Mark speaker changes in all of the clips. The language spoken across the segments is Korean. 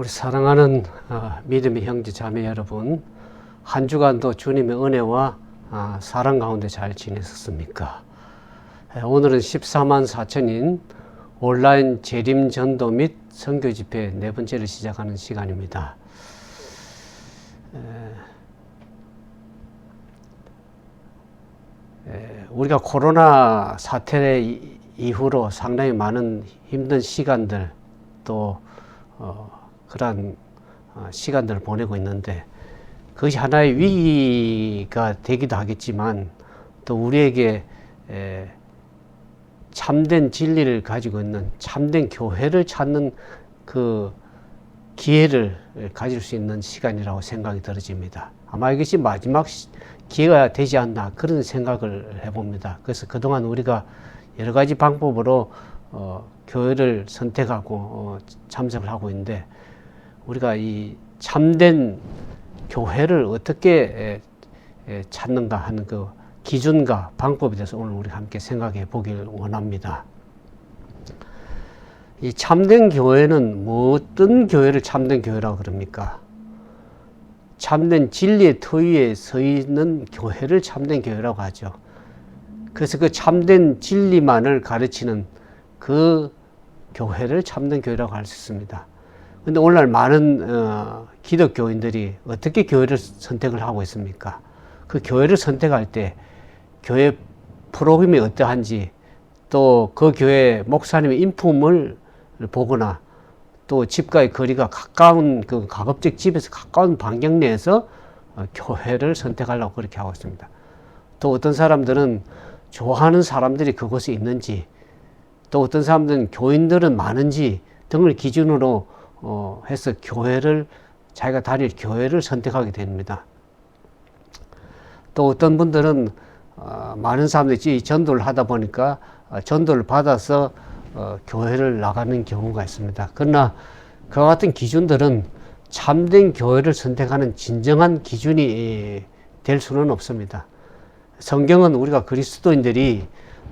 Speaker 1: 우리 사랑하는 믿음의 형제 자매 여러분, 한 주간도 주님의 은혜와 사랑 가운데 잘 지내셨습니까? 오늘은 14만 4천인 온라인 재림 전도 및 선교 집회 네 번째를 시작하는 시간입니다. 우리가 코로나 사태 이후로 상당히 많은 힘든 시간들 또 그러한 시간들을 보내고 있는데, 그것이 하나의 위기가 되기도 하겠지만 또 우리에게 참된 진리를 가지고 있는 참된 교회를 찾는 그 기회를 가질 수 있는 시간이라고 생각이 들어집니다. 아마 이것이 마지막 기회가 되지 않나 그런 생각을 해봅니다. 그래서 그동안 우리가 여러 가지 방법으로 교회를 선택하고 참석을 하고 있는데, 우리가 이 참된 교회를 어떻게 찾는가 하는 그 기준과 방법에 대해서 오늘 우리 함께 생각해 보길 원합니다. 이 참된 교회는 어떤 교회를 참된 교회라고 그럽니까? 참된 진리의 터 위에 서 있는 교회를 참된 교회라고 하죠. 그래서 그 참된 진리만을 가르치는 그 교회를 참된 교회라고 할 수 있습니다. 근데 오늘날 많은 기독교인들이 어떻게 교회를 선택을 하고 있습니까? 그 교회를 선택할 때 교회 프로그램이 어떠한지, 또 그 교회 목사님의 인품을 보거나, 또 집과의 거리가 가까운 그 가급적 집에서 가까운 반경 내에서 교회를 선택하려고 그렇게 하고 있습니다. 또 어떤 사람들은 좋아하는 사람들이 그곳에 있는지, 또 어떤 사람들은 교인들은 많은지 등을 기준으로 해서 교회를, 자기가 다닐 교회를 선택하게 됩니다. 또 어떤 분들은 많은 사람들이 전도를 하다 보니까 전도를 받아서 교회를 나가는 경우가 있습니다. 그러나 그와 같은 기준들은 참된 교회를 선택하는 진정한 기준이 될 수는 없습니다. 성경은 우리가 그리스도인들이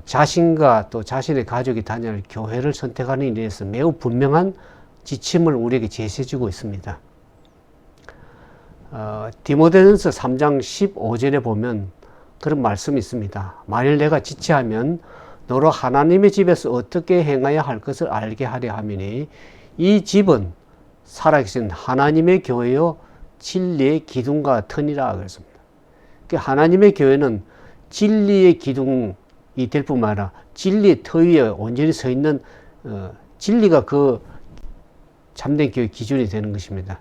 Speaker 1: 자신과 또 자신의 가족이 다닐 교회를 선택하는 일에 대해서 매우 분명한 지침을 우리에게 제시해주고 있습니다. 디모데전서 3장 15절에 보면 그런 말씀이 있습니다. 만일 내가 지체하면 너로 하나님의 집에서 어떻게 행해야 할 것을 알게 하려 함이니 이 집은 살아계신 하나님의 교회요 진리의 기둥과 터니라 그랬습니다. 하나님의 교회는 진리의 기둥이 될 뿐만 아니라 진리의 터 위에 온전히 서 있는 진리가 그 참된 교회 기준이 되는 것입니다.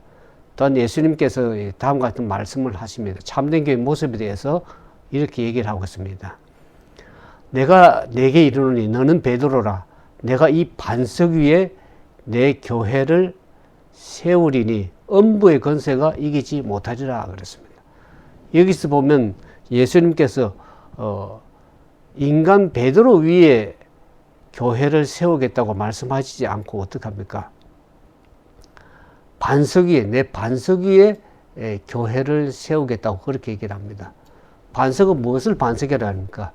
Speaker 1: 또한 예수님께서 다음과 같은 말씀을 하십니다. 참된 교회 모습에 대해서 이렇게 얘기를 하고 있습니다. 내가 내게 이르노니 너는 베드로라. 내가 이 반석 위에 내 교회를 세우리니 음부의 권세가 이기지 못하리라 그랬습니다. 여기서 보면 예수님께서 인간 베드로 위에 교회를 세우겠다고 말씀하시지 않고 어떡합니까? 반석 위에, 내 반석 위에 교회를 세우겠다고 그렇게 얘기를 합니다. 반석은 무엇을 반석이라 합니까?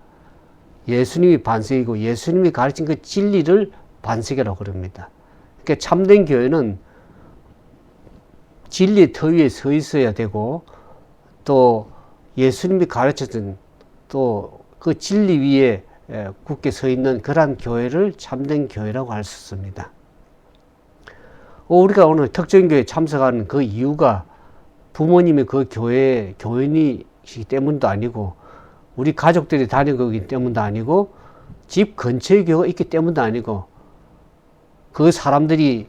Speaker 1: 예수님이 반석이고 예수님이 가르친 그 진리를 반석이라고 그럽니다. 그러니까 참된 교회는 진리의 터 위에 서 있어야 되고, 또 예수님이 가르쳤던 또 그 진리 위에 굳게 서 있는 그러한 교회를 참된 교회라고 할 수 있습니다. 우리가 오늘 특정 교회에 참석하는 그 이유가 부모님이 그 교회의 교인이시기 때문도 아니고, 우리 가족들이 다니고 있기 때문도 아니고, 집 근처에 교회가 있기 때문도 아니고, 그 사람들이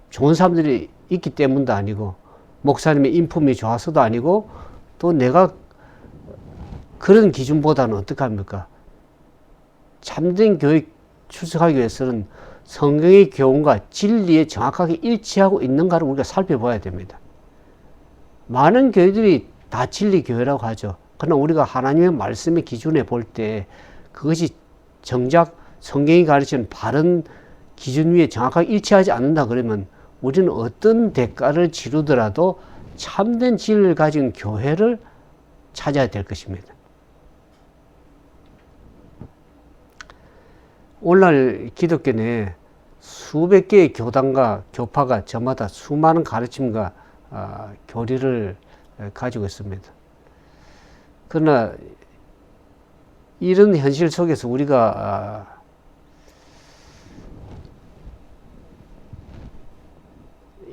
Speaker 1: 좋은 사람들이 있기 때문도 아니고, 목사님의 인품이 좋아서도 아니고, 또 내가 그런 기준보다는 어떻게 합니까? 참된 교회 출석하기 위해서는 성경의 교훈과 진리에 정확하게 일치하고 있는가를 우리가 살펴봐야 됩니다. 많은 교회들이 다 진리 교회라고 하죠. 그러나 우리가 하나님의 말씀의 기준에 볼 때 그것이 정작 성경이 가르치는 바른 기준 위에 정확하게 일치하지 않는다 그러면 우리는 어떤 대가를 치르더라도 참된 진리를 가진 교회를 찾아야 될 것입니다. 오늘날 기독교 내에 수백 개의 교단과 교파가 저마다 수많은 가르침과 교리를 가지고 있습니다. 그러나 이런 현실 속에서 우리가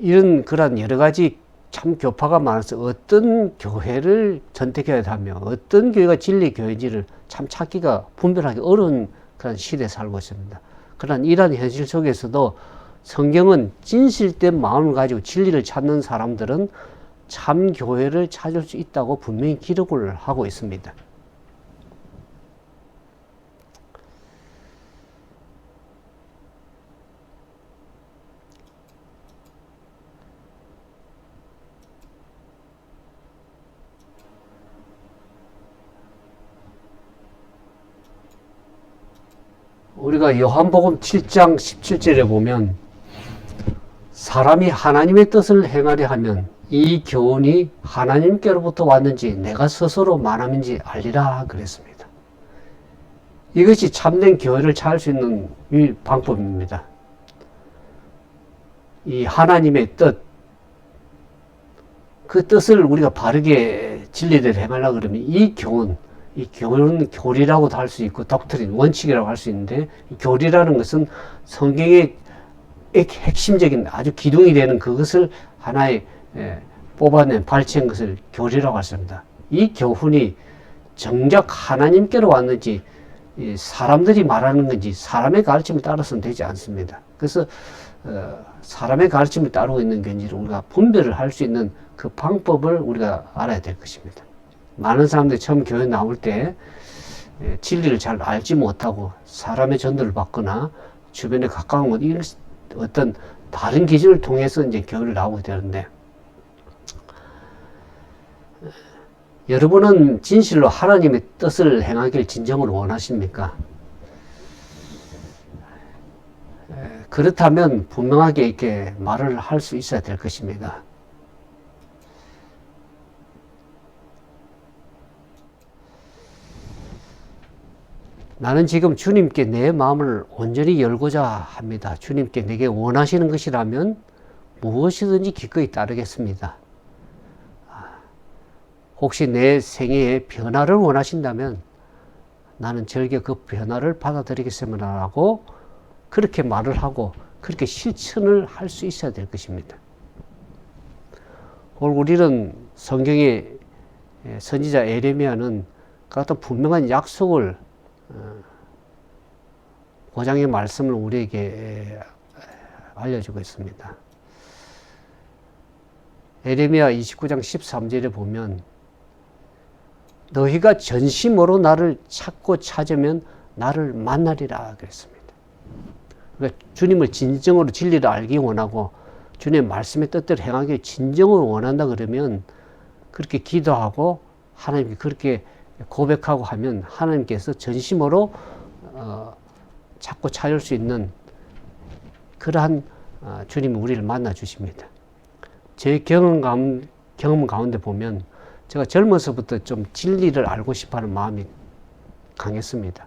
Speaker 1: 이런 그런 여러 가지 참 교파가 많아서 어떤 교회를 선택해야 하며 어떤 교회가 진리 교회인지를 참 찾기가 분별하기 어려운 그런 시대에 살고 있습니다. 그러나 이러한 현실 속에서도 성경은 진실된 마음을 가지고 진리를 찾는 사람들은 참 교회를 찾을 수 있다고 분명히 기록을 하고 있습니다. 우리가 요한복음 7장 17절에 보면 사람이 하나님의 뜻을 행하려 하면 이 교훈이 하나님께로부터 왔는지 내가 스스로 말함인지 알리라 그랬습니다. 이것이 참된 교회를 찾을 수 있는 유일 방법입니다. 이 하나님의 뜻, 그 뜻을 우리가 바르게 진리대로 행하려고 그러면 이 교훈은 교리라고도 할 수 있고 독트린, 원칙이라고 할 수 있는데 이 교리라는 것은 성경의 핵심적인 아주 기둥이 되는 그것을 하나의 뽑아낸 발췌한 것을 교리라고 했습니다. 이 교훈이 정작 하나님께로 왔는지 사람들이 말하는 건지 사람의 가르침을 따라서는 되지 않습니다. 그래서 사람의 가르침을 따르고 있는 건지를 우리가 분별을 할 수 있는 그 방법을 우리가 알아야 될 것입니다. 많은 사람들이 처음 교회 나올 때 진리를 잘 알지 못하고 사람의 전도를 받거나 주변에 가까운 곳 어떤 다른 기준을 통해서 이제 교회를 나오게 되는데, 여러분은 진실로 하나님의 뜻을 행하길 진정으로 원하십니까? 그렇다면 분명하게 이렇게 말을 할 수 있어야 될 것입니다. 나는 지금 주님께 내 마음을 온전히 열고자 합니다. 주님께 내게 원하시는 것이라면 무엇이든지 기꺼이 따르겠습니다. 혹시 내 생애에 변화를 원하신다면 나는 절개 그 변화를 받아들이겠습니다 라고 그렇게 말을 하고 그렇게 실천을 할 수 있어야 될 것입니다. 오늘 우리는 성경의 선지자 에레미야는 그 어떤 분명한 약속을 고장의 말씀을 우리에게 알려주고 있습니다. 에레미야 29장 13절에 보면 너희가 전심으로 나를 찾고 찾으면 나를 만나리라 그랬습니다. 그러니까 주님을 진정으로 진리를 알기 원하고 주님의 말씀의 뜻대로 행하기 진정으로 원한다 그러면 그렇게 기도하고 하나님께 그렇게 고백하고 하면 하나님께서 전심으로 찾고 찾을 수 있는 그러한 주님이 우리를 만나 주십니다. 제 경험 가운데 보면 제가 젊어서부터 좀 진리를 알고 싶어하는 마음이 강했습니다.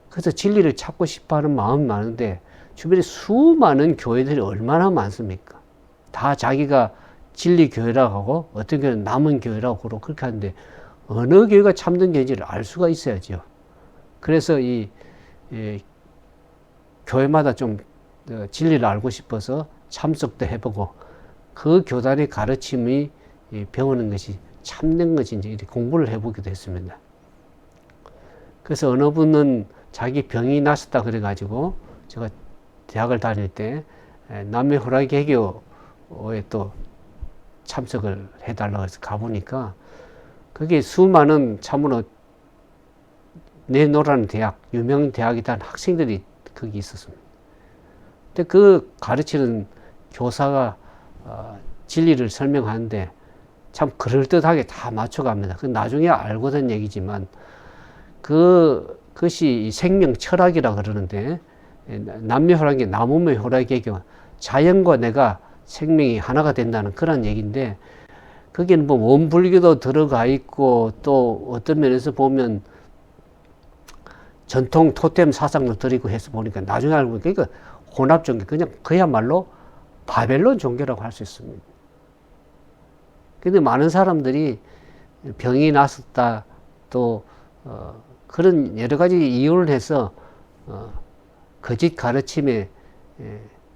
Speaker 1: 그래서 진리를 찾고 싶어하는 마음이 많은데 주변에 수많은 교회들이 얼마나 많습니까? 다 자기가 진리 교회라고 하고 어떤 교회는 남은 교회라고 그러고 그렇게 하는데 어느 교회가 참된 교회인지를 알 수가 있어야죠. 그래서 이 교회마다 좀 진리를 알고 싶어서 참석도 해보고 그 교단의 가르침이 배우는 것이 참된 것인지 이렇게 공부를 해보기도 했습니다. 그래서 어느 분은 자기 병이 났었다 그래가지고 제가 대학을 다닐 때 남매호라개교에 또 참석을 해달라고 해서 가보니까 그게 수많은 참으로 내노라는 대학, 유명 대학이다 학생들이 거기 있었습니다. 근데 그 가르치는 교사가 진리를 설명하는데 참 그럴듯하게 다 맞춰갑니다. 그 나중에 알고 된 얘기지만 그것이 생명 철학이라 그러는데 남매호라개, 남우매호라개교, 자연과 내가 생명이 하나가 된다는 그런 얘기인데 거기는 뭐 원불교도 들어가 있고 또 어떤 면에서 보면 전통 토템 사상도 들이고 해서 보니까 나중에 알고 보니까 혼합 종교, 그냥 그야말로 바벨론 종교라고 할 수 있습니다. 근데 많은 사람들이 병이 났었다, 또 그런 여러 가지 이유를 해서 거짓 가르침에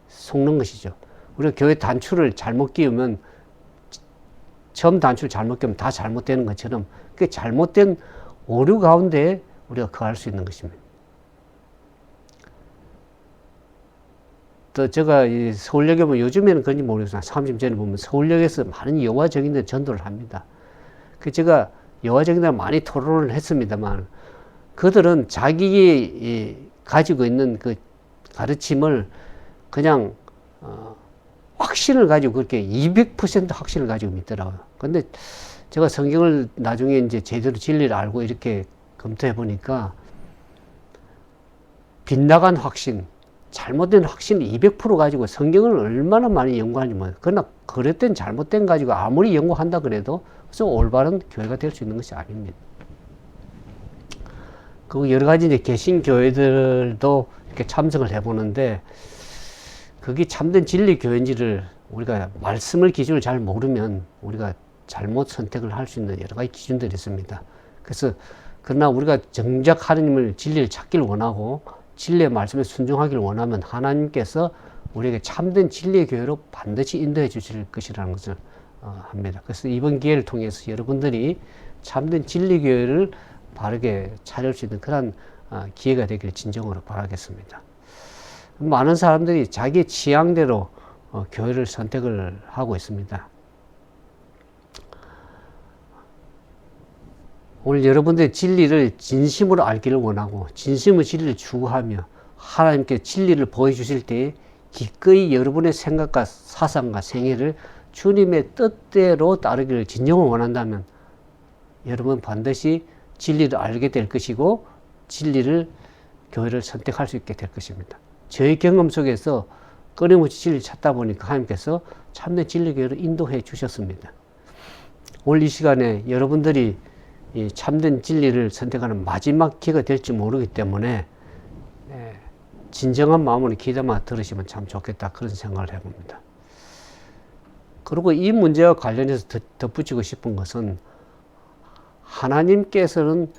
Speaker 1: 속는 것이죠. 우리가 교회 단추를 잘못 끼우면, 처음 단추를 잘못 끼우면 다 잘못되는 것처럼 그 잘못된 오류 가운데 우리가 거할 수 있는 것입니다. 또 제가 이 서울역에 보면, 요즘에는 그런지 모르겠어요. 30년 전에 보면 서울역에서 많은 여호와 증인들 전도를 합니다. 그 제가 여호와 증인들 많이 토론을 했습니다만, 그들은 자기 가지고 있는 그 가르침을 그냥 확신을 가지고, 그렇게 200% 확신을 가지고 믿더라고요. 근데 제가 성경을 나중에 이제 제대로 진리를 알고 이렇게 검토해 보니까, 빗나간 확신, 잘못된 확신을 200% 가지고 성경을 얼마나 많이 연구하는지 몰라요. 그러나 그릇된 잘못된 가지고 아무리 연구한다 그래도 그래서 올바른 교회가 될 수 있는 것이 아닙니다. 그리고 여러 가지 이제 개신 교회들도 이렇게 참석을 해보는데, 그게 참된 진리 교회인지를 우리가 말씀을 기준을 잘 모르면 우리가 잘못 선택을 할 수 있는 여러 가지 기준들이 있습니다. 그래서 그러나 우리가 정작 하나님을 진리를 찾기를 원하고 진리의 말씀에 순종하기를 원하면 하나님께서 우리에게 참된 진리의 교회로 반드시 인도해 주실 것이라는 것을 합니다. 그래서 이번 기회를 통해서 여러분들이 참된 진리 교회를 바르게 찾을 수 있는 그런 기회가 되기를 진정으로 바라겠습니다. 많은 사람들이 자기 취향대로 교회를 선택을 하고 있습니다. 오늘 여러분들의 진리를 진심으로 알기를 원하고 진심의 진리를 추구하며 하나님께 진리를 보여주실 때에 기꺼이 여러분의 생각과 사상과 생애를 주님의 뜻대로 따르기를 진정으로 원한다면 여러분 반드시 진리를 알게 될 것이고 진리를, 교회를 선택할 수 있게 될 것입니다. 저의 경험 속에서 끊임없이 진리를 찾다 보니까 하나님께서 참된 진리 교회를 인도해 주셨습니다. 오늘 이 시간에 여러분들이 이 참된 진리를 선택하는 마지막 기회가 될지 모르기 때문에 진정한 마음으로 기도만 들으시면 참 좋겠다, 그런 생각을 해봅니다. 그리고 이 문제와 관련해서 덧붙이고 싶은 것은, 하나님께서는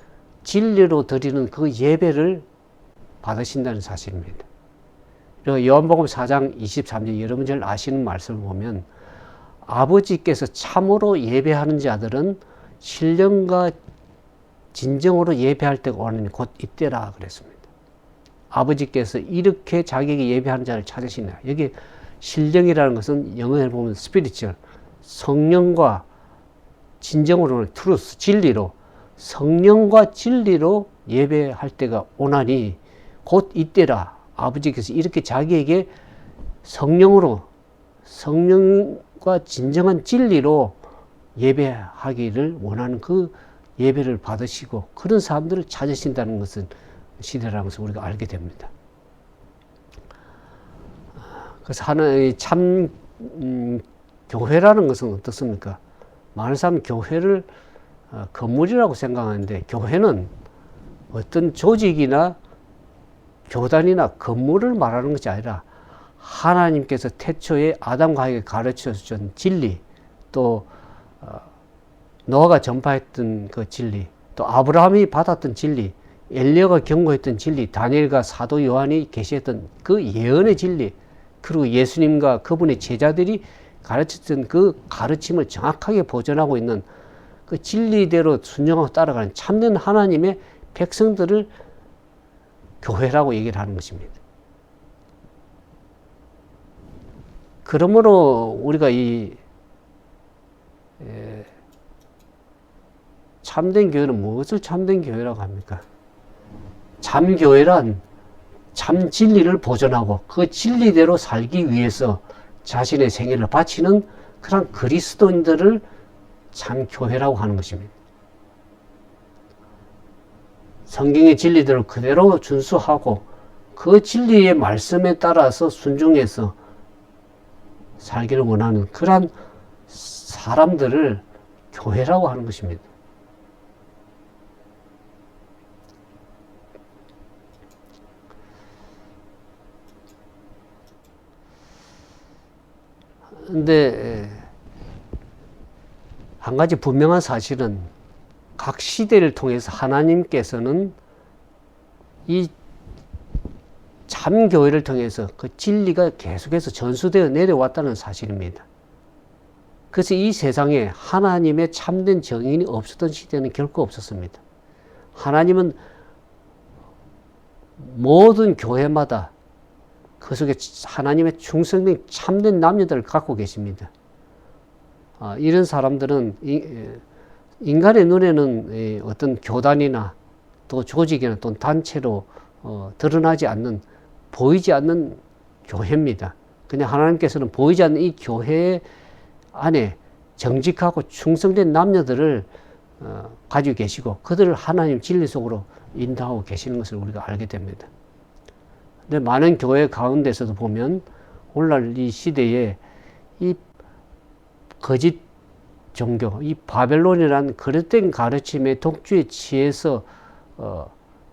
Speaker 1: 진리로 드리는 그 예배를 받으신다는 사실입니다. 그리고 요한복음 4장 23절, 여러분 잘 아시는 말씀을 보면 아버지께서 참으로 예배하는 자들은 신령과 진정으로 예배할 때가 오느니 곧 이때라 그랬습니다. 아버지께서 이렇게 자기에게 예배하는 자를 찾으시나. 여기 신령이라는 것은 영어에 보면 spiritual, 성령과 진정으로는 truth, 진리로, 성령과 진리로 예배할 때가 오나니 곧 이때라. 아버지께서 이렇게 자기에게 성령과 진정한 진리로 예배하기를 원하는 그 예배를 받으시고 그런 사람들을 찾으신다는 것은 시대라는 것을 우리가 알게 됩니다. 그래서 하나의 참 교회라는 것은 어떻습니까? 많은 사람은 교회를 건물이라고 생각하는데, 교회는 어떤 조직이나 교단이나 건물을 말하는 것이 아니라 하나님께서 태초에 아담과 하에게 가르쳐 준 진리, 또 노아가 전파했던 그 진리, 또 아브라함이 받았던 진리, 엘리야가 경고했던 진리, 다니엘과 사도 요한이 계시했던 그 예언의 진리, 그리고 예수님과 그분의 제자들이 가르쳤던 그 가르침을 정확하게 보존하고 있는 그 진리대로 순종하고 따라가는 참된 하나님의 백성들을 교회라고 얘기를 하는 것입니다. 그러므로 우리가 이 참된 교회는 무엇을 참된 교회라고 합니까? 참교회란 참 진리를 보존하고 그 진리대로 살기 위해서 자신의 생애를 바치는 그런 그리스도인들을 참교회라고 하는 것입니다. 성경의 진리들을 그대로 준수하고 그 진리의 말씀에 따라서 순종해서 살기를 원하는 그런 사람들을 교회라고 하는 것입니다. 근데 한 가지 분명한 사실은 각 시대를 통해서 하나님께서는 이 참교회를 통해서 그 진리가 계속해서 전수되어 내려왔다는 사실입니다. 그래서 이 세상에 하나님의 참된 정인이 없었던 시대는 결코 없었습니다. 하나님은 모든 교회마다 그 속에 하나님의 충성된 참된 남녀들을 갖고 계십니다. 이런 사람들은 인간의 눈에는 어떤 교단이나 또 조직이나 또 단체로 드러나지 않는, 보이지 않는 교회입니다. 그냥 하나님께서는 보이지 않는 이 교회 안에 정직하고 충성된 남녀들을 가지고 계시고 그들을 하나님 진리 속으로 인도하고 계시는 것을 우리가 알게 됩니다. 근데 많은 교회 가운데서도 보면 오늘날 이 시대에 이 거짓 종교, 이 바벨론이라는 그릇된 가르침의 독주에 취해서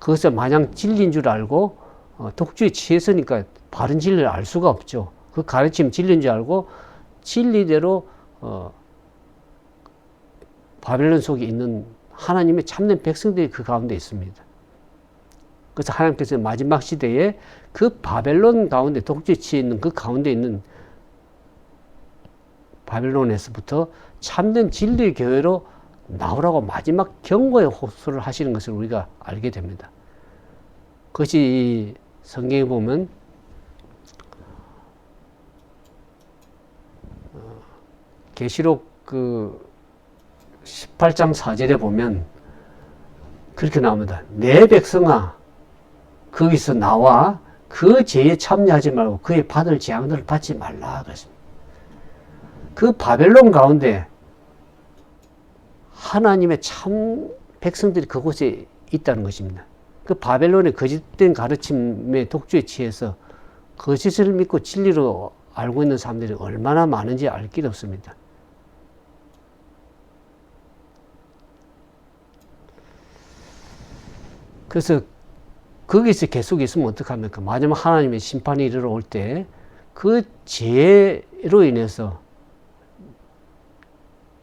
Speaker 1: 그것을 마냥 진리인 줄 알고 독주에 취했으니까 바른 진리를 알 수가 없죠. 그 가르침 진리인 줄 알고 진리대로 바벨론 속에 있는 하나님의 참된 백성들이 그 가운데 있습니다. 그래서 하나님께서 마지막 시대에 그 바벨론 가운데 독주에 취해 있는 그 가운데 있는 바벨론에서부터 참된 진리의 교회로 나오라고 마지막 경고의 호소를 하시는 것을 우리가 알게 됩니다. 그것이 성경에 보면 계시록 그 18장 4절에 보면 그렇게 나옵니다. 내 백성아 거기서 나와 그 죄에 참여하지 말고 그의 받을 재앙들을 받지 말라 그랬습니다. 그 바벨론 가운데 하나님의 참 백성들이 그곳에 있다는 것입니다. 그 바벨론의 거짓된 가르침의 독주에 취해서 거짓을 믿고 진리로 알고 있는 사람들이 얼마나 많은지 알 길이 없습니다. 그래서 거기서 계속 있으면 어떡합니까? 마지막 하나님의 심판이 이르러 올 때 그 죄로 인해서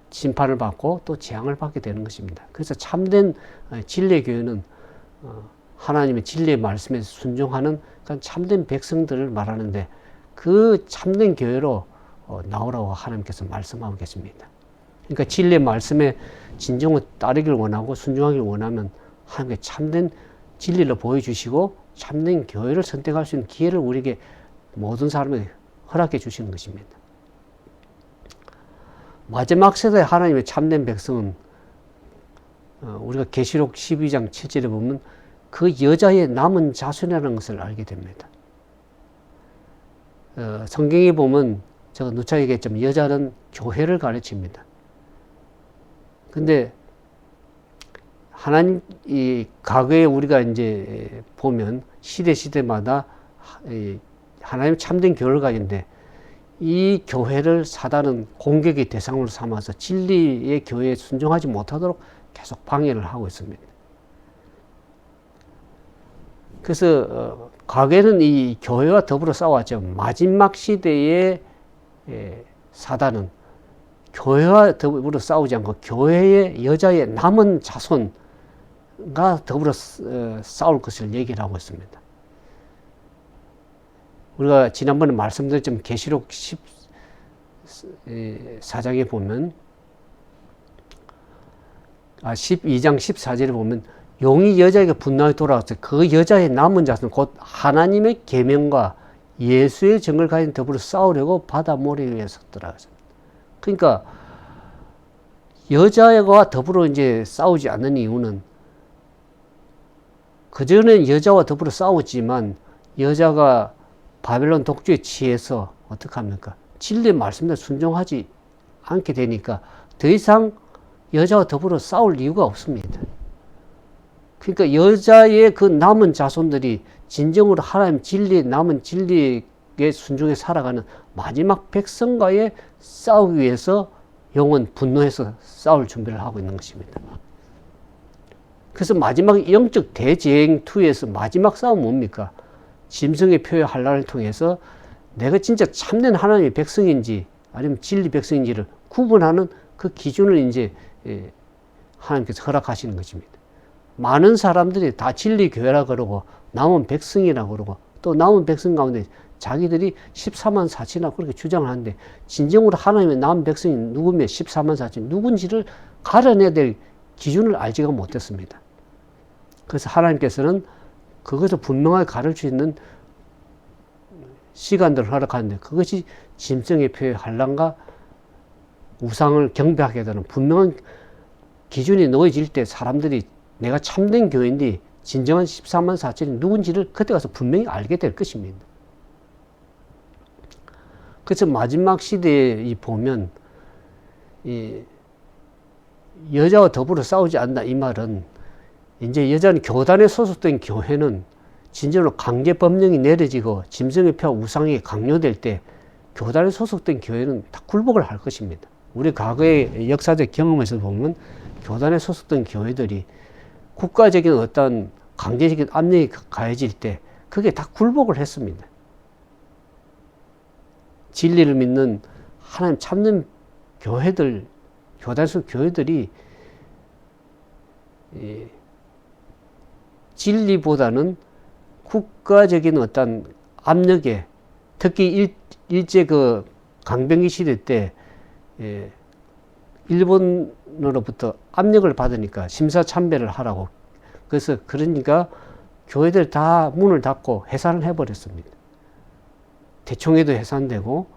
Speaker 1: 심판을 받고 또 재앙을 받게 되는 것입니다. 그래서 참된 진리의 교회는 하나님의 진리의 말씀에 순종하는 참된 백성들을 말하는데 그 참된 교회로 나오라고 하나님께서 말씀하고 계십니다. 그러니까 진리의 말씀에 진정을 따르기를 원하고 순종하기를 원하면 하나님께 참된 진리를 보여주시고 참된 교회를 선택할 수 있는 기회를 우리에게 모든 사람에게 허락해 주시는 것입니다. 마지막 세대의 하나님의 참된 백성은 우리가 계시록 12장 7절에 보면 그 여자의 남은 자손이라는 것을 알게 됩니다. 성경에 보면 제가 누차 얘기했지만 여자는 교회를 가르칩니다. 근데 하나님, 이 과거에 우리가 이제 보면 시대마다 하나님 참된 교회를 가진데 이 교회를 사단은 공격의 대상으로 삼아서 진리의 교회에 순종하지 못하도록 계속 방해를 하고 있습니다. 그래서 과거에는 이 교회와 더불어 싸웠죠. 마지막 시대의 사단은 교회와 더불어 싸우지 않고 교회의 여자의 남은 자손과 더불어 싸울 것을 얘기를 하고 있습니다. 우리가 지난번에 말씀드렸지만 계시록 14장에 보면 12장 14절에 보면 용이 여자에게 분노하여 돌아와서 그 여자의 남은 자손 곧 하나님의 계명과 예수의 정을 가진 더불어 싸우려고 바다 모래 위에 섰더라. 그러니까 여자와 더불어 이제 싸우지 않는 이유는 그전엔 여자와 더불어 싸웠지만 여자가 바벨론 독주에 취해서 어떡합니까? 진리의 말씀에 순종하지 않게 되니까 더 이상 여자와 더불어 싸울 이유가 없습니다. 그러니까 여자의 그 남은 자손들이 진정으로 하나님 진리의 남은 진리에 순종해 살아가는 마지막 백성과의 싸우기 위해서 영은 분노해서 싸울 준비를 하고 있는 것입니다. 그래서 마지막 영적 대쟁투에서 마지막 싸움은 뭡니까? 짐승의 표의 환란을 통해서 내가 진짜 참된 하나님의 백성인지 아니면 진리 백성인지를 구분하는 그 기준을 이제 하나님께서 허락하시는 것입니다. 많은 사람들이 다 진리 교회라 그러고 남은 백성이라 그러고 또 남은 백성 가운데 자기들이 14만 4천이나 그렇게 주장을 하는데 진정으로 하나님의 남은 백성이 누구며 14만 4천 누군지를 가려내야 될 기준을 알지가 못했습니다. 그래서 하나님께서는 그것을 분명하게 가르칠 수 있는 시간들을 허락하는데 그것이 짐승의 표의 환란과 우상을 경배하게 되는 분명한 기준이 놓여질 때 사람들이 내가 참된 교회인데 진정한 14만 4천이 누군지를 그때 가서 분명히 알게 될 것입니다. 그래서 마지막 시대에 보면 이 여자와 더불어 싸우지 않나 이 말은 이제 여자는 교단에 소속된 교회는 진정으로 강제 법령이 내려지고 짐승의 표 우상이 강요될 때 교단에 소속된 교회는 다 굴복을 할 것입니다. 우리 과거의 역사적 경험에서 보면 교단에 소속된 교회들이 국가적인 어떤 강제적인 압력이 가해질 때 그게 다 굴복을 했습니다. 진리를 믿는 하나님 참는 교회들, 교단 속 교회들이 진리보다는 국가적인 어떤 압력에 특히 일제 그 강병기 시대 때 일본으로부터 압력을 받으니까 심사참배를 하라고 그래서 그러니까 교회들 다 문을 닫고 해산을 해버렸습니다. 대총회도 해산되고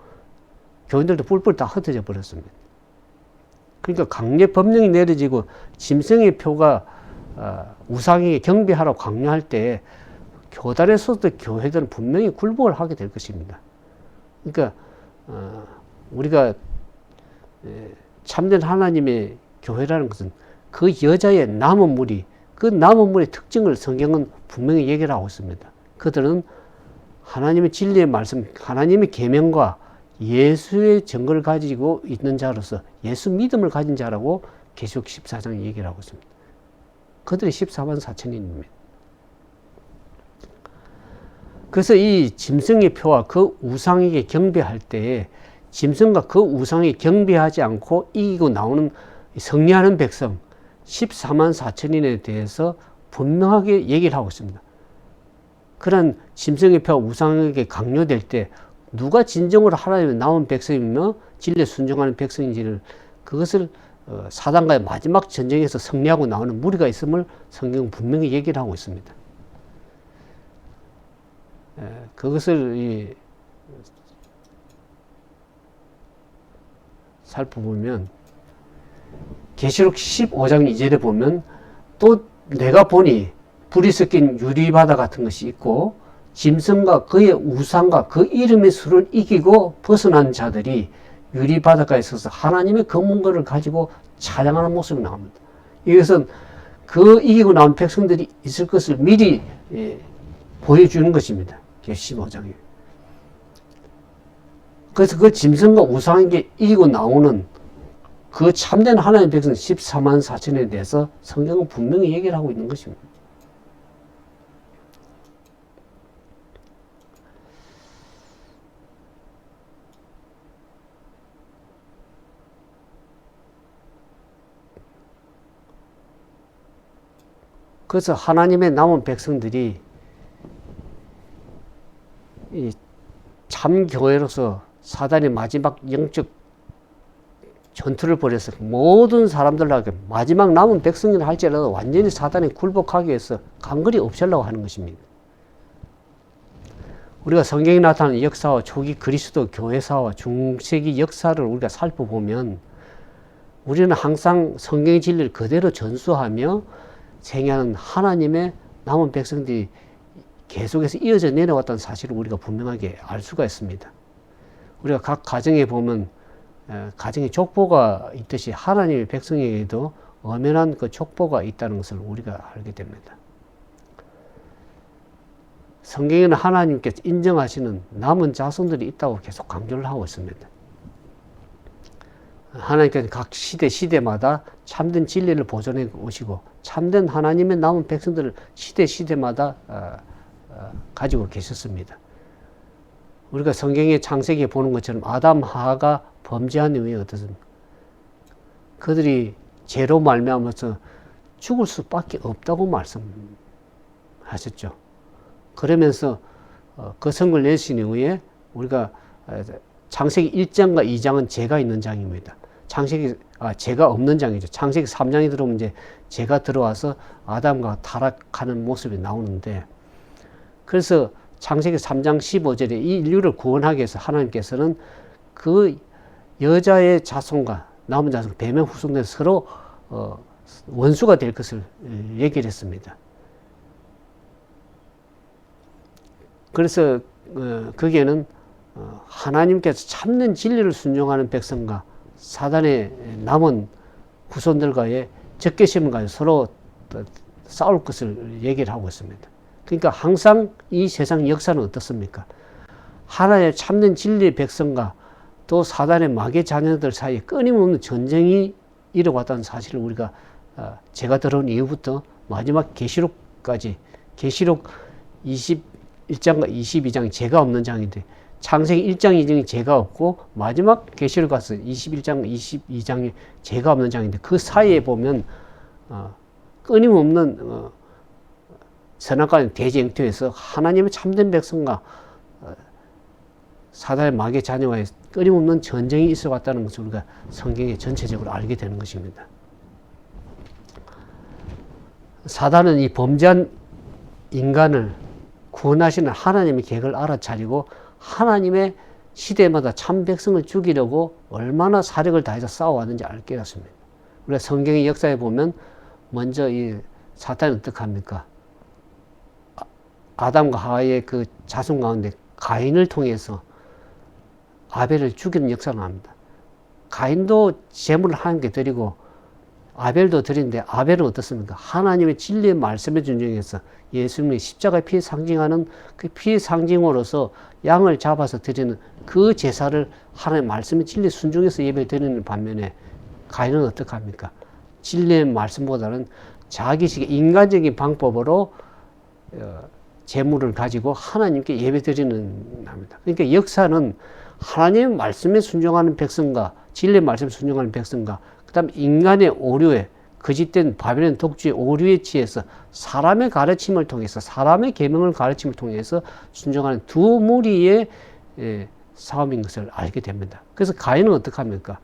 Speaker 1: 교인들도 뿔뿔 다 흩어져 버렸습니다. 그러니까 강제 법령이 내려지고 짐승의 표가 우상에게 경배하라고 강요할 때 교단에 소속된 교회들은 분명히 굴복을 하게 될 것입니다. 그러니까 우리가 참된 하나님의 교회라는 것은 그 여자의 남은 무리, 그 남은 무리의 특징을 성경은 분명히 얘기를 하고 있습니다. 그들은 하나님의 진리의 말씀, 하나님의 계명과 예수의 증거를 가지고 있는 자로서 예수 믿음을 가진 자라고 계시록 14장에 얘기를 하고 있습니다. 그들이 14만 4천인입니다. 그래서 이 짐승의 표와 그 우상에게 경배할 때에 짐승과 그 우상에 경배하지 않고 이기고 나오는 승리하는 백성 14만 4천인에 대해서 분명하게 얘기를 하고 있습니다. 그런 짐승의 표와 우상에게 강요될 때 누가 진정으로 하나님의 남은 백성이며 진리에 순종하는 백성인지를 그것을 사단과의 마지막 전쟁에서 승리하고 나오는 무리가 있음을 성경은 분명히 얘기를 하고 있습니다. 그것을 살펴보면 계시록 15장 2절에 보면 또 내가 보니 불이 섞인 유리바다 같은 것이 있고 짐승과 그의 우상과 그 이름의 수를 이기고 벗어난 자들이 유리바닷가에 서서 하나님의 검은거를 가지고 찬양하는 모습이 나옵니다. 이것은 그 이기고 나온 백성들이 있을 것을 미리 보여주는 것입니다. 15장에. 그래서 그 짐승과 우상에게 이기고 나오는 그 참된 하나님의 백성 14만 4천에 대해서 성경은 분명히 얘기를 하고 있는 것입니다. 그래서 하나님의 남은 백성들이 이 참교회로서 사단이 마지막 영적 전투를 벌여서 모든 사람들에게 마지막 남은 백성이라 할지라도 완전히 사단이 굴복하기 위해서 간거리 없애려고 하는 것입니다. 우리가 성경에 나타나는 역사와 초기 그리스도 교회사와 중세기 역사를 우리가 살펴보면 우리는 항상 성경의 진리를 그대로 전수하며 생애하는 하나님의 남은 백성들이 계속해서 이어져 내려왔다는 사실을 우리가 분명하게 알 수가 있습니다. 우리가 각 가정에 보면 가정에 족보가 있듯이 하나님의 백성에게도 엄연한 그 족보가 있다는 것을 우리가 알게 됩니다. 성경에는 하나님께서 인정하시는 남은 자손들이 있다고 계속 강조를 하고 있습니다. 하나님께서 각 시대마다 참된 진리를 보존해 오시고 참된 하나님의 남은 백성들을 시대마다 가지고 계셨습니다. 우리가 성경의 창세기에 보는 것처럼 아담, 하가 범죄한 이후에 어떻습니까? 그들이 죄로 말미암아서 죽을 수밖에 없다고 말씀하셨죠. 그러면서 그 선고를 내신 이후에 우리가 창세기 1장과 2장은 죄가 있는 장입니다. 죄가 없는 장이죠. 창세기 3장이 들어오면 이제 죄가 들어와서 아담과 타락하는 모습이 나오는데, 그래서 창세기 3장 15절에 이 인류를 구원하기 위해서 하나님께서는 그 여자의 자손과 남은 자손, 뱀의 후손들 서로 원수가 될 것을 얘기를 했습니다. 그래서 거기에는 하나님께서 참는 진리를 순종하는 백성과 사단의 남은 후손들과의 적개심을 가지고 서로 싸울 것을 얘기를 하고 있습니다. 그러니까 항상 이 세상 역사는 어떻습니까? 하나님의 참는 진리의 백성과 또 사단의 마귀의 자녀들 사이에 끊임없는 전쟁이 일어왔다는 사실을 우리가 제가 들어온 이후부터 마지막 계시록까지, 계시록 21장과 22장이 죄가 없는 장인데 창세기 1장 2장이 죄가 없고 마지막 계시록 가서 21장 22장이 죄가 없는 장인데 그 사이에 보면 끊임없는 선악과의 대쟁투에서 하나님의 참된 백성과 사단의 마귀의 자녀와의 끊임없는 전쟁이 있어 왔다는 것을 우리가 성경에 전체적으로 알게 되는 것입니다. 사단은 이 범죄한 인간을 구원하시는 하나님의 계획을 알아차리고 하나님의 시대마다 참 백성을 죽이려고 얼마나 사력을 다해서 싸워왔는지 알게 됐습니다. 우리가 성경의 역사에 보면 먼저 이 사탄이 어떻게 합니까? 아담과 하와의 그 자손 가운데 가인을 통해서 아벨을 죽이는 역사가 납니다. 가인도 제물을 하나님께 드리고 아벨도 드리는데 아벨은 어떻습니까? 하나님의 진리의 말씀에 준정해서 예수님의 십자가의 피의 상징하는 그 피의 상징으로서 양을 잡아서 드리는 그 제사를 하나님의 말씀의 진리에 순종해서 예배를 드리는 반면에 가인은 어떻게 합니까? 진리의 말씀보다는 자기식의 인간적인 방법으로 제물을 가지고 하나님께 예배 드리는 합니다. 그러니까 역사는 하나님의 말씀에 순종하는 백성과 진리의 말씀에 순종하는 백성과 그 다음 인간의 오류에 거짓된 바벨론 독주의 오류에 취해서 사람의 가르침을 통해서 사람의 계명을 가르침을 통해서 순종하는 두 무리의 싸움인 것을 알게 됩니다. 그래서 가인은 어떻게 합니까?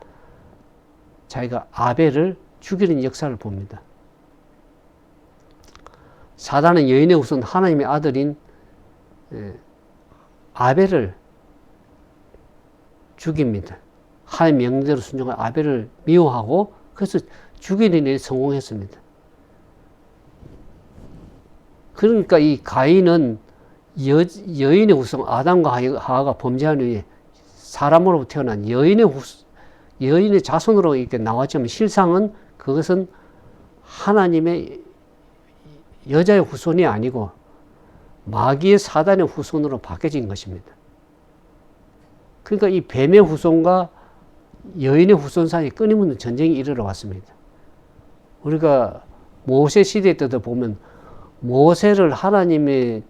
Speaker 1: 자기가 아벨을 죽이는 역사를 봅니다. 사단은 여인의 후손 하나님의 아들인 아벨을 죽입니다. 하나님 명령대로 순종한 아벨을 미워하고 그래서 죽이는 일에 성공했습니다. 그러니까 이 가인은 여인의 후손 아담과 하와가 범죄한 후에 사람으로부터 태어난 여인의 자손으로 이렇게 나왔지만 실상은 그것은 하나님의 여자의 후손이 아니고 마귀의 사단의 후손으로 바뀌어진 것입니다. 그러니까 이 뱀의 후손과 여인의 후손 사이에 끊임없는 전쟁이 일어나 왔습니다. 우리가 모세 시대 때도 보면 모세를 하나님의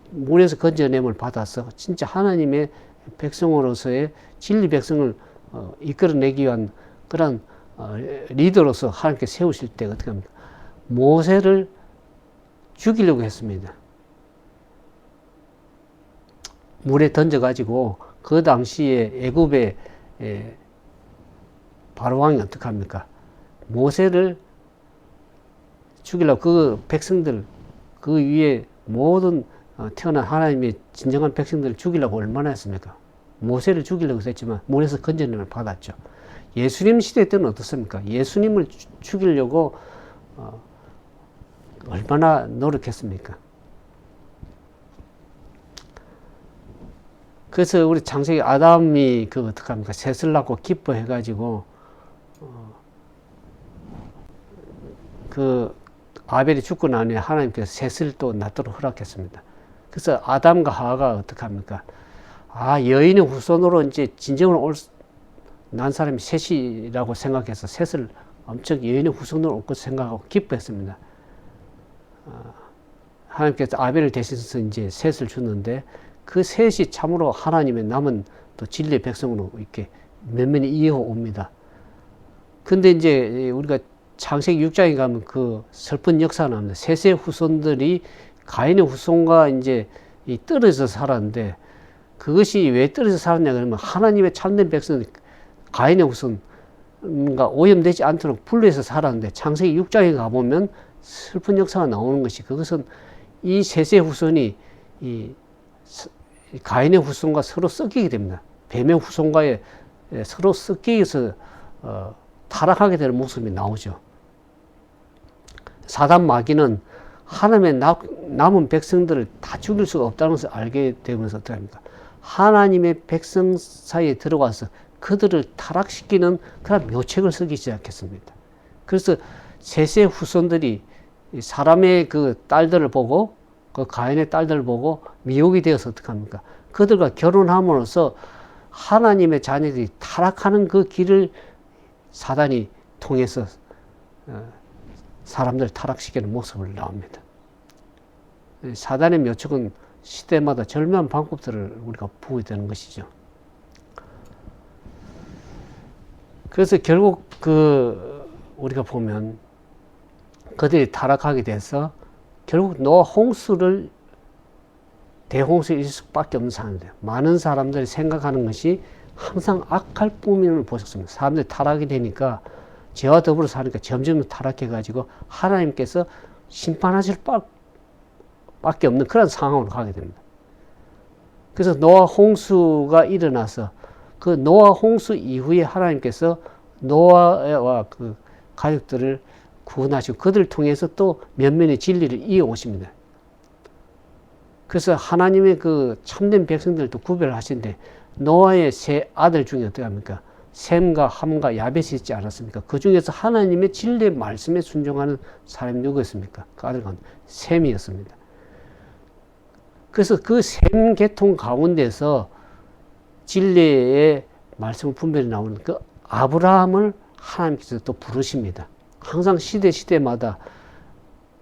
Speaker 1: 물에서 건져냄을 받아서 진짜 하나님의 백성으로서의 진리 백성을 이끌어내기 위한 그런 리더로서 하나님께 세우실 때 어떻게 합니까? 모세를 죽이려고 했습니다. 물에 던져가지고 그 당시에 애굽의 바로왕이 어떻게 합니까? 모세를 죽이려고 그 백성들 그 위에 모든 태어난 하나님의 진정한 백성들을 죽이려고 얼마나 했습니까? 모세를 죽이려고 했지만 물에서 건져냄을 받았죠. 예수님 시대 때는 어떻습니까? 예수님을 죽이려고 얼마나 노력했습니까? 그래서 우리 창세기 아담이 어떻게 합니까? 셋을 낳고 기뻐해가지고 아벨이 죽고 난 후에 하나님께서 셋을 또 낳도록 허락했습니다. 그래서 아담과 하와가 어떻게 합니까? 여인의 후손으로 이제 진정으로 난 사람이 셋이라고 생각해서 셋을 엄청 여인의 후손으로 올 것을 생각하고 기뻐했습니다. 하나님께서 아벨을 대신해서 이제 셋을 줬는데 그 셋이 참으로 하나님의 남은 또 진리의 백성으로 이렇게 면면히 이어 옵니다. 근데 이제 우리가 창세기 6장에 가면 그 슬픈 역사가 나옵니다. 셋의 후손들이 가인의 후손과 이제 떨어져서 살았는데, 그것이 왜 떨어져서 살았냐 그러면 하나님의 참된 백성 가인의 후손과 오염되지 않도록 분리해서 살았는데, 창세기 6장에 가보면 슬픈 역사가 나오는 것이, 그것은 이 셋의 후손이 이 가인의 후손과 서로 섞이게 됩니다. 뱀의 후손과의 서로 섞이면서 타락하게 되는 모습이 나오죠. 사단 마귀는 하나님의 남은 백성들을 다 죽일 수가 없다는 것을 알게 되면서 어떻게 합니까? 하나님의 백성 사이에 들어가서 그들을 타락시키는 그런 묘책을 쓰기 시작했습니다. 그래서 셋의 후손들이 사람의 그 딸들을 보고, 그 가인의 딸들을 보고 미혹이 되어서 어떻게 합니까? 그들과 결혼함으로써 하나님의 자녀들이 타락하는 그 길을 사단이 통해서 사람들을 타락시키는 모습을 나옵니다. 사단의 묘책은 시대마다 절묘한 방법들을 우리가 보게 되는 것이죠. 그래서 결국 우리가 보면 그들이 타락하게 돼서 결국 노아 홍수를 대홍수를 일을 수밖에 없는 상황인데, 많은 사람들이 생각하는 것이 항상 악할 뿐임을 보셨습니다. 사람들이 타락이 되니까, 죄와 더불어 사니까 점점 타락해가지고 하나님께서 심판하실 밖에 없는 그런 상황으로 가게 됩니다. 그래서 노아 홍수가 일어나서 그 노아 홍수 이후에 하나님께서 노아와 그 가족들을 구원하시고 그들을 통해서 또 면면의 진리를 이어오십니다. 그래서 하나님의 그 참된 백성들도 구별하신데, 노아의 세 아들 중에 어떻게 합니까? 셈과 함과 야벳이 있지 않았습니까? 그 중에서 하나님의 진리의 말씀에 순종하는 사람이 누구였습니까? 그 아들 가운데 셈이었습니다. 그래서 그 셈 계통 가운데서 진리의 말씀을 분별히 나오는 그 아브라함을 하나님께서 또 부르십니다. 항상 시대마다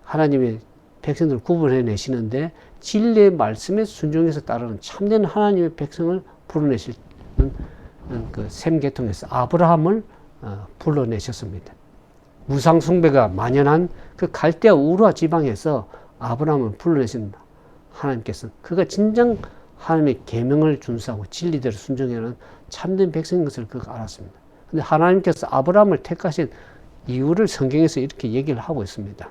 Speaker 1: 하나님의 백성들을 구분해내시는데, 진리의 말씀에 순종해서 따르는 참된 하나님의 백성을 불러내시는 그 셈 계통에서 아브라함을 불러내셨습니다. 무상 숭배가 만연한 그 갈대아 우르아 지방에서 아브라함을 불러내신 하나님께서, 그가 진정 하나님의 계명을 준수하고 진리대로 순종하는 참된 백성인 것을 그가 알았습니다. 근데 하나님께서 아브라함을 택하신 이유를 성경에서 이렇게 얘기를 하고 있습니다.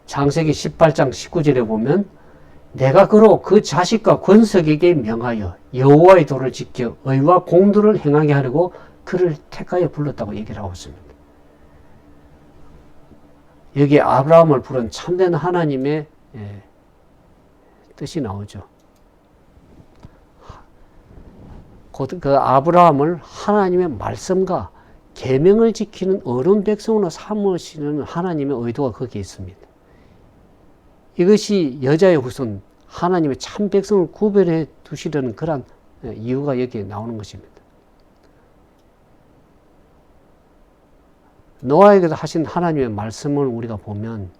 Speaker 1: 창세기 18장 19절에 보면, 내가 그로 그 자식과 권석에게 명하여 여호와의 도를 지켜 의와 공도를 행하게 하려고 그를 택하여 불렀다고 얘기를 하고 있습니다. 여기에 아브라함을 부른 참된 하나님의 뜻이 나오죠. 그 아브라함을 하나님의 말씀과 계명을 지키는 어른 백성으로 삼으시는 하나님의 의도가 거기에 있습니다. 이것이 여자의 후손, 하나님의 참 백성을 구별해 두시려는 그런 이유가 여기에 나오는 것입니다. 노아에게도 하신 하나님의 말씀을 우리가 보면,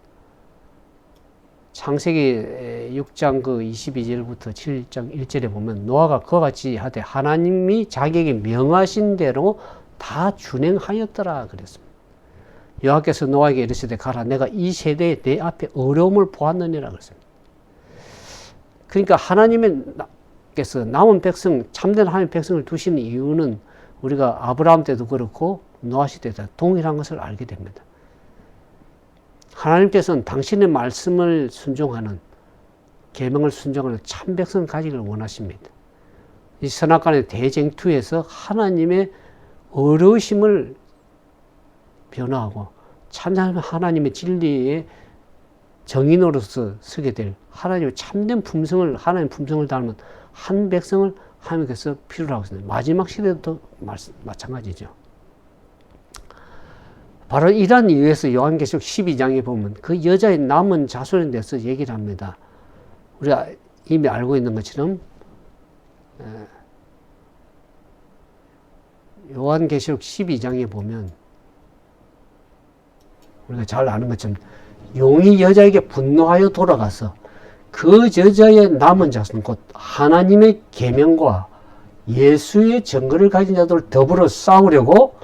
Speaker 1: 창세기 6장 22절부터 7장 1절에 보면, 노아가 그와 같이 하되 하나님이 자기에게 명하신 대로 다 준행하였더라 그랬습니다. 여호와께서 노아에게 이르시되 가라, 내가 이 세대에 내 앞에 어려움을 보았느니라 그랬습니다. 그러니까 하나님께서 남은 백성, 참된 하나님의 백성을 두시는 이유는 우리가 아브라함 때도 그렇고 노아 시대도 동일한 것을 알게 됩니다. 하나님께서는 당신의 말씀을 순종하는, 계명을 순종하는 참 백성을 가지기를 원하십니다. 이 선악간의 대쟁투에서 하나님의 어려우심을 변화하고 참된 하나님의 진리의 정인으로서 서게 될 하나님의 참된 품성을, 하나님의 품성을 닮은 한 백성을 하나님께서 필요로 하고 있습니다. 마지막 시대도 마찬가지죠. 바로 이러한 이유에서 요한계시록 12장에 보면 그 여자의 남은 자손에 대해서 얘기를 합니다. 우리가 이미 알고 있는 것처럼 요한계시록 12장에 보면 우리가 잘 아는 것처럼 용이 여자에게 분노하여 돌아가서 그 여자의 남은 자손 곧 하나님의 계명과 예수의 증거를 가진 자들 더불어 싸우려고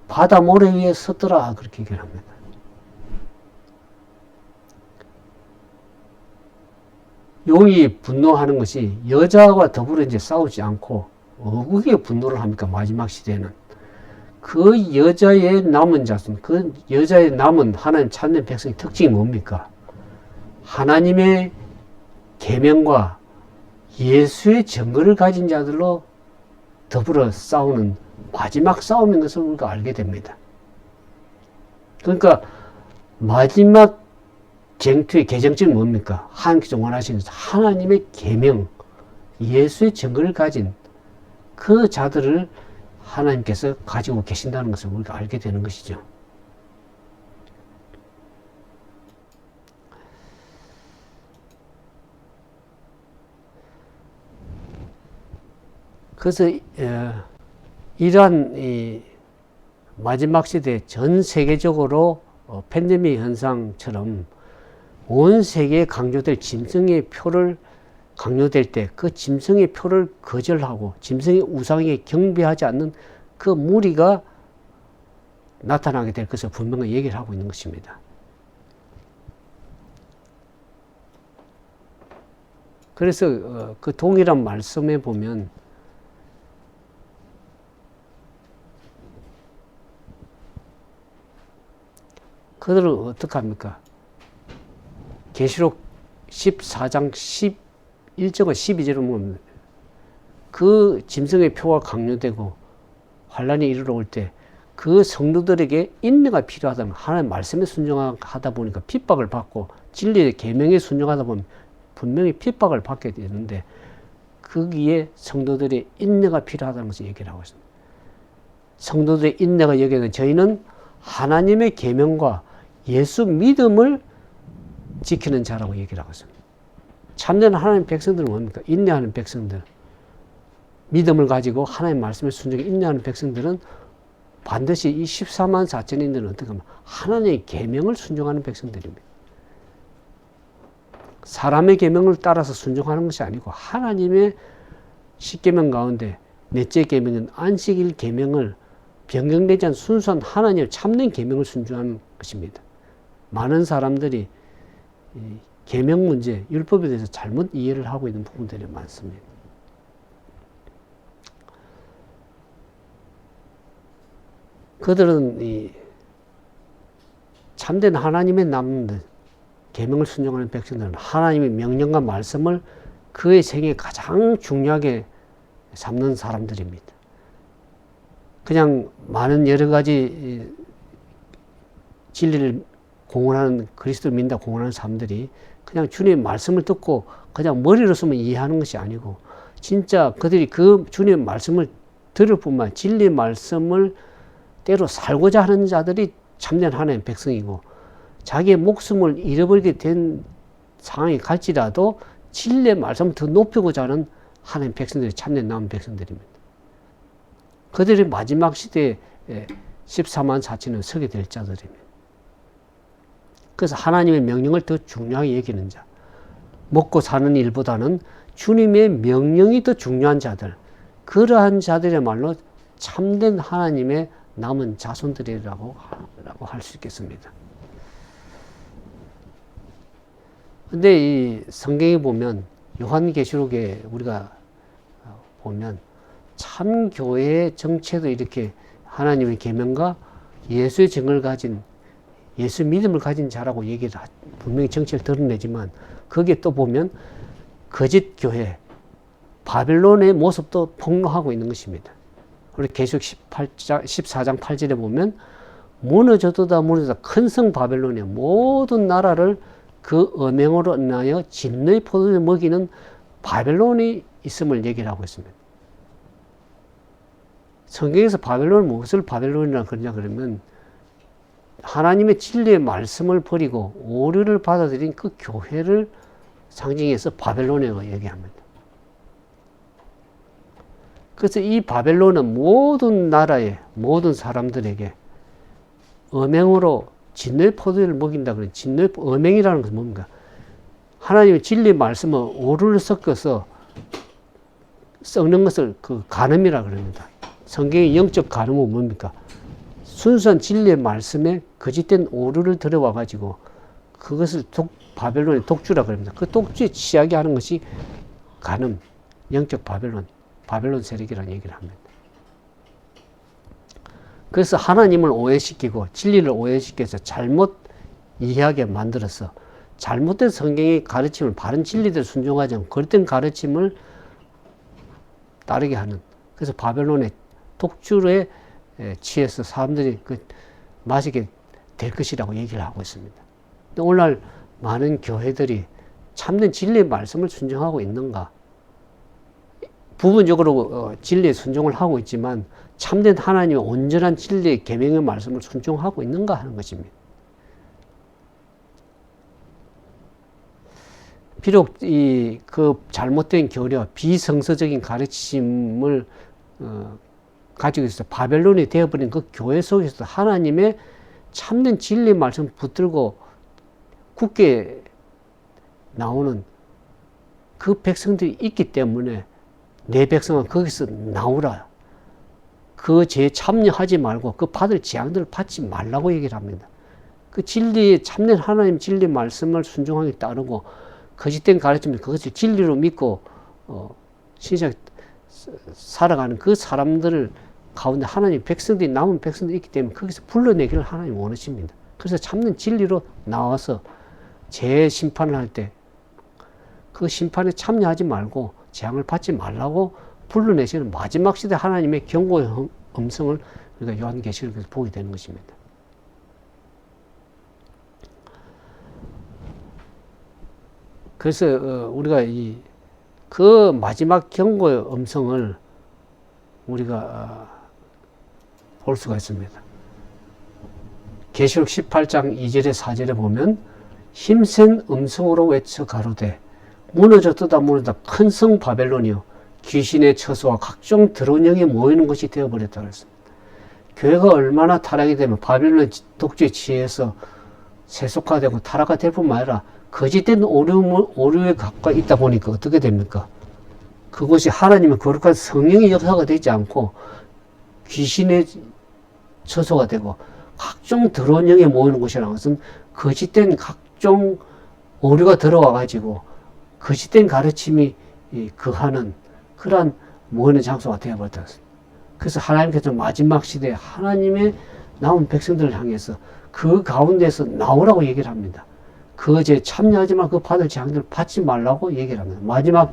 Speaker 1: 바다 모래 위에 섰더라 그렇게 얘기를 합니다. 용이 분노하는 것이 여자와 더불어 이제 싸우지 않고 어떻게 분노를 합니까? 마지막 시대에는 그 여자의 남은 자손, 그 여자의 남은 하나님 찾는 백성의 특징이 뭡니까? 하나님의 계명과 예수의 증거를 가진 자들로 더불어 싸우는 마지막 싸움인 것을 우리가 알게 됩니다. 그러니까 마지막 쟁투의 개정점이 뭡니까? 하나님께서 원하시는 하나님의 계명, 예수의 증거를 가진 그 자들을 하나님께서 가지고 계신다는 것을 우리가 알게 되는 것이죠. 그래서 이러한 이 마지막 시대 전 세계적으로 팬데믹 현상처럼 온 세계에 강조될 짐승의 표를 강요될 때 그 짐승의 표를 거절하고 짐승의 우상에 경배하지 않는 그 무리가 나타나게 될 것을 분명히 얘기를 하고 있는 것입니다. 그래서 그 동일한 말씀에 보면 그들은 어떻게 합니까? 계시록 14장 11절과 12절을 보면 그 짐승의 표가 강요되고 환란이 이르러올 때 그 성도들에게 인내가 필요하다는 하나님의 말씀에 순종하다 보니까 핍박을 받고 진리의 계명에 순종하다 보면 분명히 핍박을 받게 되는데 거기에 성도들의 인내가 필요하다는 것을 얘기를 하고 있습니다. 성도들의 인내가 여기는 저희는 하나님의 계명과 예수 믿음을 지키는 자라고 얘기를 하고 있습니다. 참된 하나님 백성들은 뭡니까? 인내하는 백성들. 믿음을 가지고 하나님 말씀에 순종해 인내하는 백성들은 반드시 이 14만 4천인들은 어떻게 하면 하나님의 계명을 순종하는 백성들입니다. 사람의 계명을 따라서 순종하는 것이 아니고 하나님의 십계명 가운데 넷째 계명은 안식일 계명을 변경되지 않은 순수한 하나님의 참된 계명을 순종하는 것입니다. 많은 사람들이 계명 문제, 율법에 대해서 잘못 이해를 하고 있는 부분들이 많습니다. 그들은 이 참된 하나님의 남들, 계명을 순종하는 백성들은 하나님의 명령과 말씀을 그의 생에 가장 중요하게 삼는 사람들입니다. 그냥 많은 여러 가지 진리를 공언하는 그리스도를 믿는다 공언하는 사람들이 그냥 주님의 말씀을 듣고 그냥 머리로서만 이해하는 것이 아니고 진짜 그들이 그 주님의 말씀을 들을 뿐만 아니라 진리의 말씀을 때로 살고자 하는 자들이 참된 하나님의 백성이고 자기의 목숨을 잃어버리게 된 상황이 갈지라도 진리의 말씀을 더 높이고자 하는 하나님의 백성들이 참된 남은 백성들입니다. 그들이 마지막 시대에 14만 4천을 서게 될 자들입니다. 그래서 하나님의 명령을 더 중요하게 여기는 자, 먹고 사는 일보다는 주님의 명령이 더 중요한 자들, 그러한 자들이야말로 참된 하나님의 남은 자손들이라고 할 수 있겠습니다. 근데 이 성경에 보면 요한계시록에 우리가 보면 참 교회의 정체도 이렇게 하나님의 계명과 예수의 증을 가진 예수 믿음을 가진 자라고 얘기를 분명히 정체를 드러내지만 거기에 또 보면 거짓 교회 바벨론의 모습도 폭로하고 있는 것입니다. 우리 계시록 14장 8절에 보면 무너져도다 무너져도 큰 성 바벨론의 모든 나라를 그 음행으로 인하여 진노의 포도를 먹이는 바벨론이 있음을 얘기를 하고 있습니다. 성경에서 바벨론은 무엇을 바벨론이라고 그러냐 그러면 하나님의 진리의 말씀을 버리고 오류를 받아들인 그 교회를 상징해서 바벨론이라고 얘기합니다. 그래서 이 바벨론은 모든 나라의 모든 사람들에게 음행으로 진노의 포도를 먹인다 그러는 진노의 음행이라는 것은 뭡니까? 하나님의 진리 말씀을 오류를 섞어서 썩는 것을 그 간음이라 그럽니다. 성경의 영적 간음은 뭡니까? 순수한 진리의 말씀에 거짓된 오류를 들어와 가지고 그것을 바벨론의 독주라 그럽니다. 그 독주에 취하게 하는 것이 간음, 영적 바벨론 세력이라는 얘기를 합니다. 그래서 하나님을 오해시키고 진리를 오해시켜서 잘못 이해하게 만들어서 잘못된 성경의 가르침을 바른 진리대로 순종하지 않고 그릇된 가르침을 따르게 하는, 그래서 바벨론의 독주에 취해서 사람들이 마시게 될 것이라고 얘기를 하고 있습니다. 오늘날 많은 교회들이 참된 진리의 말씀을 순종하고 있는가? 부분적으로 진리에 순종을 하고 있지만 참된 하나님의 온전한 진리의 계명의 말씀을 순종하고 있는가 하는 것입니다. 비록 그 잘못된 교리와 비성서적인 가르침을 가지고 있어 바벨론이 되어버린 그 교회 속에서도 하나님의 참된 진리 말씀 붙들고 굳게 나오는 그 백성들이 있기 때문에 내 백성은 거기서 나오라. 그 죄에 참여하지 말고 그 받을 재앙들을 받지 말라고 얘기를 합니다. 그 진리의 참된 하나님 진리 말씀을 순종하게 따르고 거짓된 가르침을 그것을 진리로 믿고 신실하게 살아가는 그 사람들을 가운데 하나님 백성들이 남은 백성들이 있기 때문에 거기서 불러내기를 하나님 원하십니다. 그래서 참는 진리로 나와서 제 심판을 할 때 그 심판에 참여하지 말고 재앙을 받지 말라고 불러내시는 마지막 시대 하나님의 경고의 음성을 우리가 요한계시록에서 보게 되는 것입니다. 그래서 우리가 그 마지막 경고의 음성을 우리가 볼 수가 있습니다. 계시록 18장 2절에 4절에 보면 힘센 음성으로 외쳐 가로되 무너졌다 무너졌다 큰 성 바벨론이요 귀신의 처소와 각종 더러운 영이 모이는 곳이 되어버렸다고 했습니다. 교회가 얼마나 타락이 되면 바벨론 독주에 취해서 세속화되고 타락화 될 뿐만 아니라 거짓된 오류에 가까이 있다 보니까 어떻게 됩니까? 그것이 하나님의 거룩한 성령의 역사가 되지 않고 귀신의 처소가 되고 각종 더러운 영이 모이는 곳이라는 것은 거짓된 각종 오류가 들어와 가지고 거짓된 가르침이 거하는 그러한 모이는 장소가 되어버렸다. 그래서 하나님께서 마지막 시대에 하나님의 남은 백성들을 향해서 그 가운데서 나오라고 얘기를 합니다. 그 죄에 참여하지 말고 그 받을 재앙들을 받지 말라고 얘기를 합니다. 마지막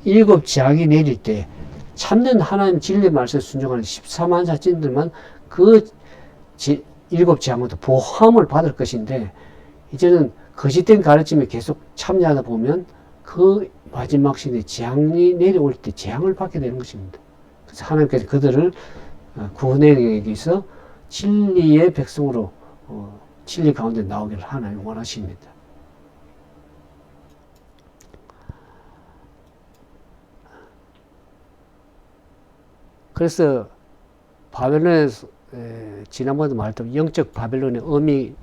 Speaker 1: 7 재앙이 내릴 때 참된 하나님 진리 말씀에 순종하는 14만 자신들만 그 7 재앙부터 보함을 받을 것인데 이제는 거짓된 가르침에 계속 참여하다 보면 그 마지막 시대에 재앙이 내려올 때 재앙을 받게 되는 것입니다. 그래서 하나님께서 그들을 구원하기 위해서 진리의 백성으로 진리 가운데 나오기를 하나님 원하십니다. 그래서 바벨론의 지난번에 말했던 영적 바벨론의 의미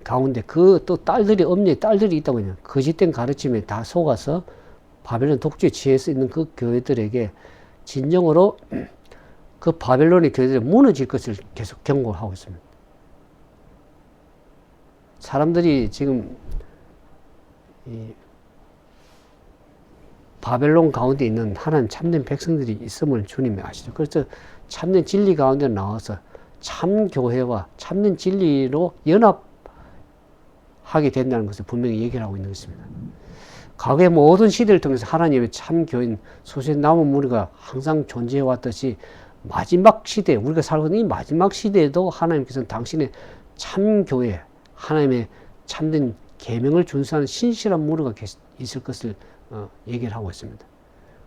Speaker 1: 가운데 그 또 딸들이 엄니의 딸들이 있다고 해요. 거짓된 가르침에 다 속아서 바벨론 독주에 취해서 있는 그 교회들에게 진정으로 그 바벨론의 교회들이 무너질 것을 계속 경고하고 있습니다. 사람들이 지금 바벨론 가운데 있는 하나님 참된 백성들이 있음을 주님이 아시죠. 그래서 참된 진리 가운데 나와서 참 교회와 참된 진리로 연합하게 된다는 것을 분명히 얘기를 하고 있는 것입니다. 과거의 모든 시대를 통해서 하나님의 참 교인 소수의 남은 무리가 항상 존재해 왔듯이 마지막 시대, 우리가 살고 있는 이 마지막 시대에도 하나님께서는 당신의 참 교회, 하나님의 참된 계명을 준수하는 신실한 무리가 있을 것을 얘기를 하고 있습니다.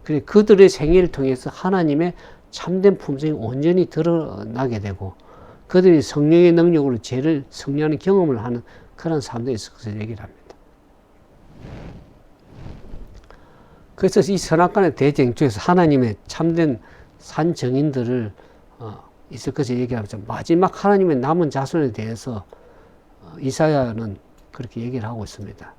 Speaker 1: 그래 그들의 생애를 통해서 하나님의 참된 품성이 온전히 드러나게 되고 그들이 성령의 능력으로 죄를 승리하는 경험을 하는 그런 사람들이 있을 것을 얘기를 합니다. 그래서 이 선악간의 대쟁 중에서 하나님의 참된 산 정인들을 있을 것을 얘기하면서 마지막 하나님의 남은 자손에 대해서 이사야는 그렇게 얘기를 하고 있습니다.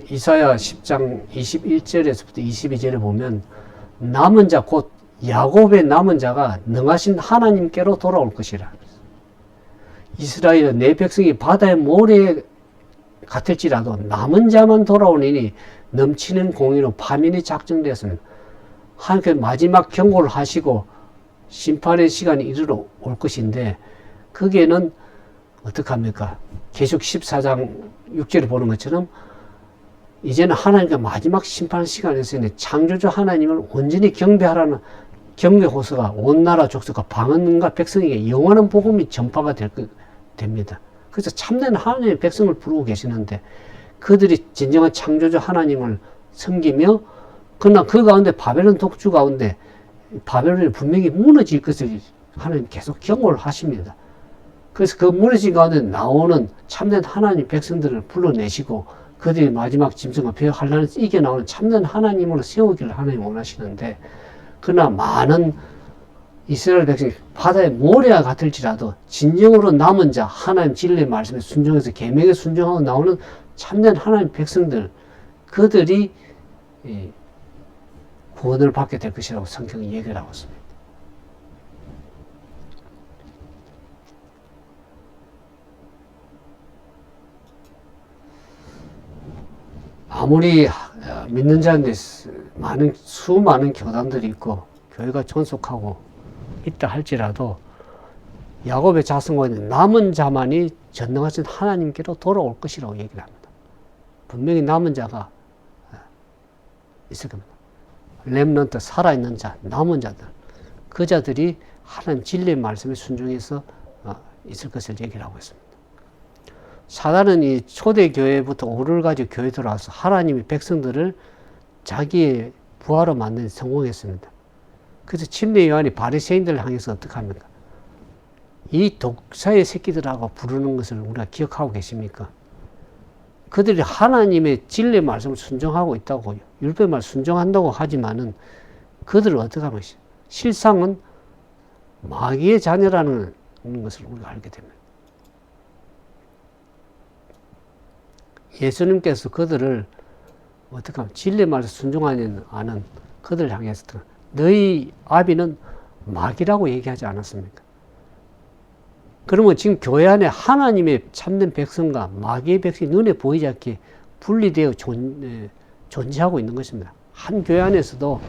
Speaker 1: 이사야 10장 21절에서부터 22절에 보면 남은 자 곧 야곱의 남은 자가 능하신 하나님께로 돌아올 것이라. 이스라엘 내 백성이 바다의 모래 같을지라도 남은 자만 돌아오니 넘치는 공의로 파민이 작정되었습니다. 하나님께서 마지막 경고를 하시고 심판의 시간이 이르러 올 것인데 거기에는 어떡합니까? 계속 14장 6절에 보는 것처럼 이제는 하나님과 마지막 심판 시간에서 창조주 하나님을 온전히 경배하라는 경배 호소가 온 나라 족속과 방언과 백성에게 영원한 복음이 전파가 됩니다. 그래서 참된 하나님의 백성을 부르고 계시는데 그들이 진정한 창조주 하나님을 섬기며 그러나 그 가운데 바벨론 독주 가운데 바벨론이 분명히 무너질 것을 하나님 계속 경고를 하십니다. 그래서 그 무너진 가운데 나오는 참된 하나님 백성들을 불러내시고 그들이 마지막 짐승과 벼 환란에서 이겨나오는 참된 하나님으로 세우기를 하나님 원하시는데 그러나 많은 이스라엘 백성이 바다의 모래와 같을지라도 진정으로 남은 자 하나님 진리의 말씀에 순종해서 계명에 순종하고 나오는 참된 하나님 백성들 그들이 구원을 받게 될 것이라고 성경이 얘기를 하고 있습니다. 아무리 믿는 자인데 수많은 교단들이 있고 교회가 존속하고 있다 할지라도 야곱의 자손과 남은 자만이 전능하신 하나님께로 돌아올 것이라고 얘기를 합니다. 분명히 남은 자가 있을 겁니다. 렘넌트, 살아있는 자, 남은 자들 그 자들이 하나님 진리의 말씀에 순종해서 있을 것을 얘기를 하고 있습니다. 사단은 이 초대교회부터 오를 가지고 교회에 들어와서 하나님의 백성들을 자기의 부하로 만드는 성공했습니다. 그래서 침례 요한이 바리새인들을 향해서 어떻게 합니까? 이 독사의 새끼들하고 부르는 것을 우리가 기억하고 계십니까? 그들이 하나님의 진리의 말씀을 순종하고 있다고 율법의 말 순종한다고 하지만은 그들을 어떻게 하면 실상은 마귀의 자녀라는 것을 우리가 알게 됩니다. 예수님께서 그들을 어떻게 하면 진리의 말을 순종하지 않은 그들을 향해서 너희 아비는 마귀라고 얘기하지 않았습니까? 그러면 지금 교회 안에 하나님의 참된 백성과 마귀의 백성이 눈에 보이지 않게 분리되어 존재하고 있는 것입니다. 한 교회 안에서도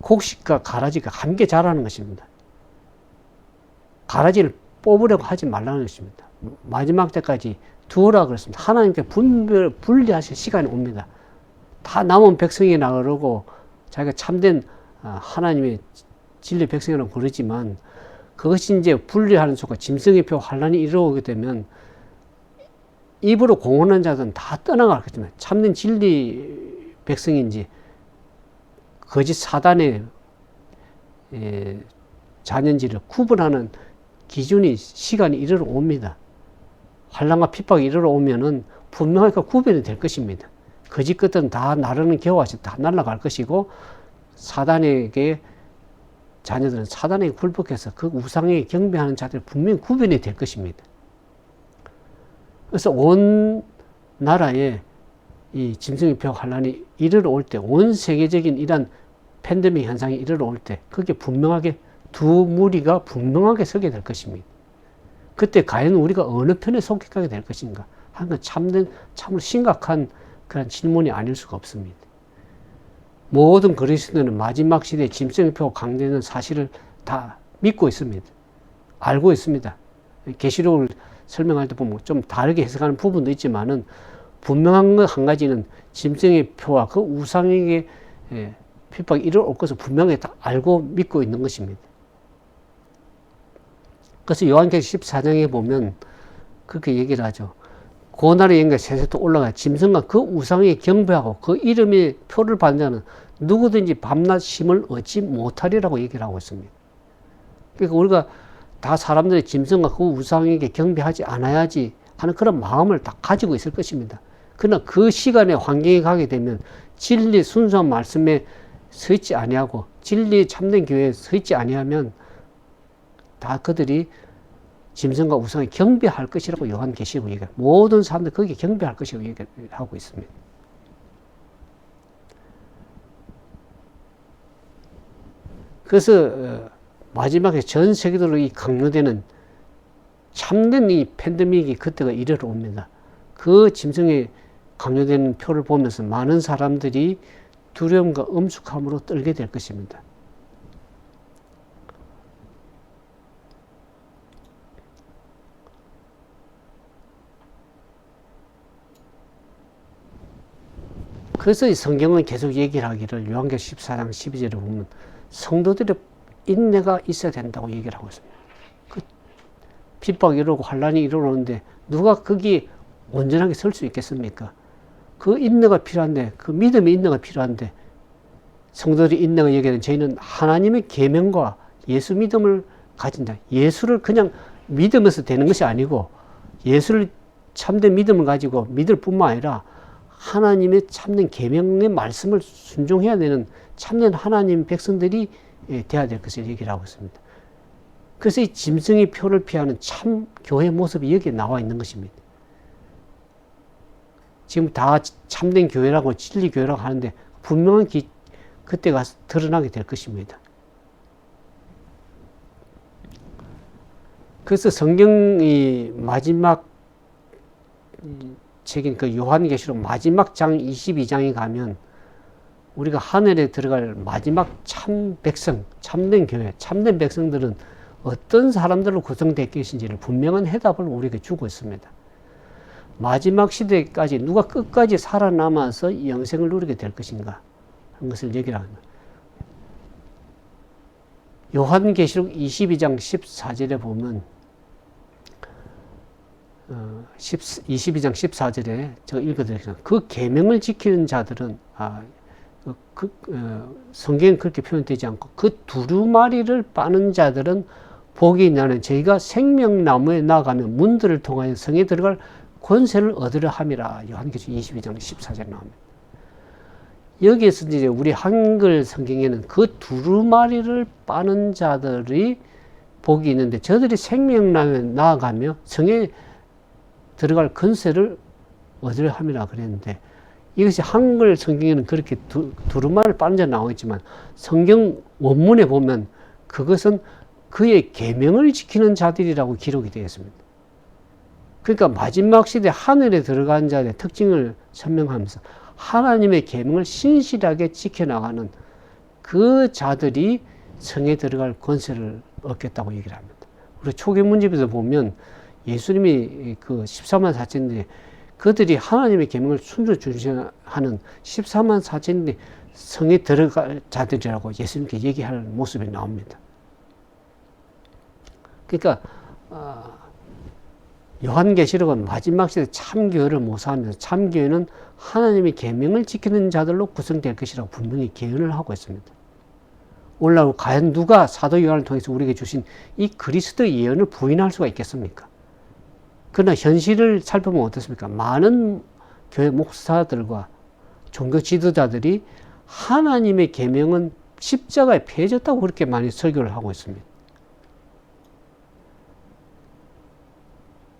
Speaker 1: 곡식과 가라지가 함께 자라는 것입니다. 가라지를 뽑으려고 하지 말라는 것입니다. 마지막 때까지 두어라 그랬습니다. 하나님께 분리하실 시간이 옵니다. 다 남은 백성이나 그러고 자기가 참된 하나님의 진리 백성이라고 그러지만 그것이 이제 분리하는 속과 짐승의 표 환란이 이루어오게 되면 입으로 공언한 자들은 다 떠나갈 것입니다. 참된 진리 백성인지 거짓 사단의 자녀인지를 구분하는 기준이 시간이 이르러 옵니다. 환란과 핍박이 이르러 오면은 분명하게 구별이 될 것입니다. 거짓 것들은 다 나르는 겨와서 다 날아갈 것이고 사단에게 자녀들은 사단에게 굴복해서 그 우상에 경배하는 자들 분명히 구별이 될 것입니다. 그래서 온 나라에 이 짐승의 표 환란이 이르러 올 때, 온 세계적인 이런 팬데믹 현상이 이르러 올 때, 그게 분명하게 두 무리가 분명하게 서게 될 것입니다. 그때 과연 우리가 어느 편에 속하게 될 것인가 하는 건 참으로 심각한 그런 질문이 아닐 수가 없습니다. 모든 그리스도인은 마지막 시대에 짐승의 표가 강조되는 사실을 다 믿고 있습니다. 알고 있습니다. 계시록을 설명할 때 보면 좀 다르게 해석하는 부분도 있지만은 분명한 것 한 가지는 짐승의 표와 그 우상에게 핍박이 이르러 올 것을 분명히 다 알고 믿고 있는 것입니다. 그래서 요한계시록 14장에 보면 그렇게 얘기를 하죠. 고난의 영과 세세도 올라가 짐승과 그 우상에 경배하고 그 이름의 표를 받는 자는 누구든지 밤낮 쉼을 얻지 못하리라고 얘기를 하고 있습니다. 그러니까 우리가 다 사람들의 짐승과 그 우상에게 경배하지 않아야지 하는 그런 마음을 다 가지고 있을 것입니다. 그러나 그 시간에 환경에 가게 되면 진리 순수한 말씀에 서 있지 아니하고 진리 참된 교회에 서 있지 아니하면 다 그들이 짐승과 우상에 경배할 것이라고 요한계시록 얘기해요. 모든 사람들 거기에 경배할 것이라고 얘기하고 있습니다. 그래서 마지막에 전 세계적으로 이 강요되는 참된 이 팬데믹이 그때가 이르러 옵니다. 그 짐승에 강요되는 표를 보면서 많은 사람들이 두려움과 엄숙함으로 떨게 될 것입니다. 그래서 이 성경은 계속 얘기를 하기를 요한계시록 14장 12절에 보면 성도들의 인내가 있어야 된다고 얘기를 하고 있습니다. 그 핍박이 이러고 환란이 일어나는데 누가 거기 온전하게 설 수 있겠습니까? 그 인내가 필요한데, 그 믿음의 인내가 필요한데, 성도들이 인내가 얘기하는 저희는 하나님의 계명과 예수 믿음을 가진다. 예수를 그냥 믿으면서 되는 것이 아니고 예수를 참된 믿음을 가지고 믿을 뿐만 아니라 하나님의 참된 계명의 말씀을 순종해야 되는 참된 하나님 백성들이 돼야 될 것을 얘기를 하고 있습니다. 그래서 이 짐승의 표를 피하는 참 교회 모습이 여기에 나와 있는 것입니다. 지금 다 참된 교회라고 진리 교회라고 하는데 분명한 그때가 드러나게 될 것입니다. 그래서 성경이 마지막 책인 그 요한계시록 마지막 장 22장에 가면 우리가 하늘에 들어갈 마지막 참 백성, 참된 교회, 참된 백성들은 어떤 사람들로 구성되어 계신지를 분명한 해답을 우리에게 주고 있습니다. 마지막 시대까지 누가 끝까지 살아남아서 영생을 누리게 될 것인가 하는 것을 얘기를 합니다. 요한계시록 22장 14절에 보면 22장 14절에 제가 읽어드리겠습니다. 그 계명을 지키는 자들은 성경은 그렇게 표현되지 않고 그 두루마리를 빠는 자들은 복이 있나는 저희가 생명나무에 나아가면 문들을 통하여 성에 들어갈 권세를 얻으려 함이라. 요한계시록 22장 14절에 나옵니다. 여기에서 이제 우리 한글 성경에는 그 두루마리를 빠는 자들이 복이 있는데 저들이 생명나무에 나아가며 성에 들어갈 권세를 얻으려 함이라 그랬는데 이것이 한글 성경에는 그렇게 두루마리를 빠는 자 나와 있지만 성경 원문에 보면 그것은 그의 계명을 지키는 자들이라고 기록이 되어 있습니다. 그러니까 마지막 시대 하늘에 들어간 자의 특징을 설명하면서 하나님의 계명을 신실하게 지켜나가는 그 자들이 성에 들어갈 권세를 얻겠다고 얘기를 합니다. 우리 초계문집에서 보면 예수님이 그 14만 4천인데 그들이 하나님의 계명을 순수 준수하는 14만 4천인데 성에 들어갈 자들이라고 예수님께 얘기할 모습이 나옵니다. 그러니까 요한계시록은 마지막 시대 참교회를 모사하면서 참교회는 하나님의 계명을 지키는 자들로 구성될 것이라고 분명히 예언을 하고 있습니다. 오늘날 과연 누가 사도 요한을 통해서 우리에게 주신 이 그리스도의 예언을 부인할 수가 있겠습니까? 그러나 현실을 살펴보면 어떻습니까? 많은 교회 목사들과 종교 지도자들이 하나님의 계명은 십자가에 폐해졌다고 그렇게 많이 설교를 하고 있습니다.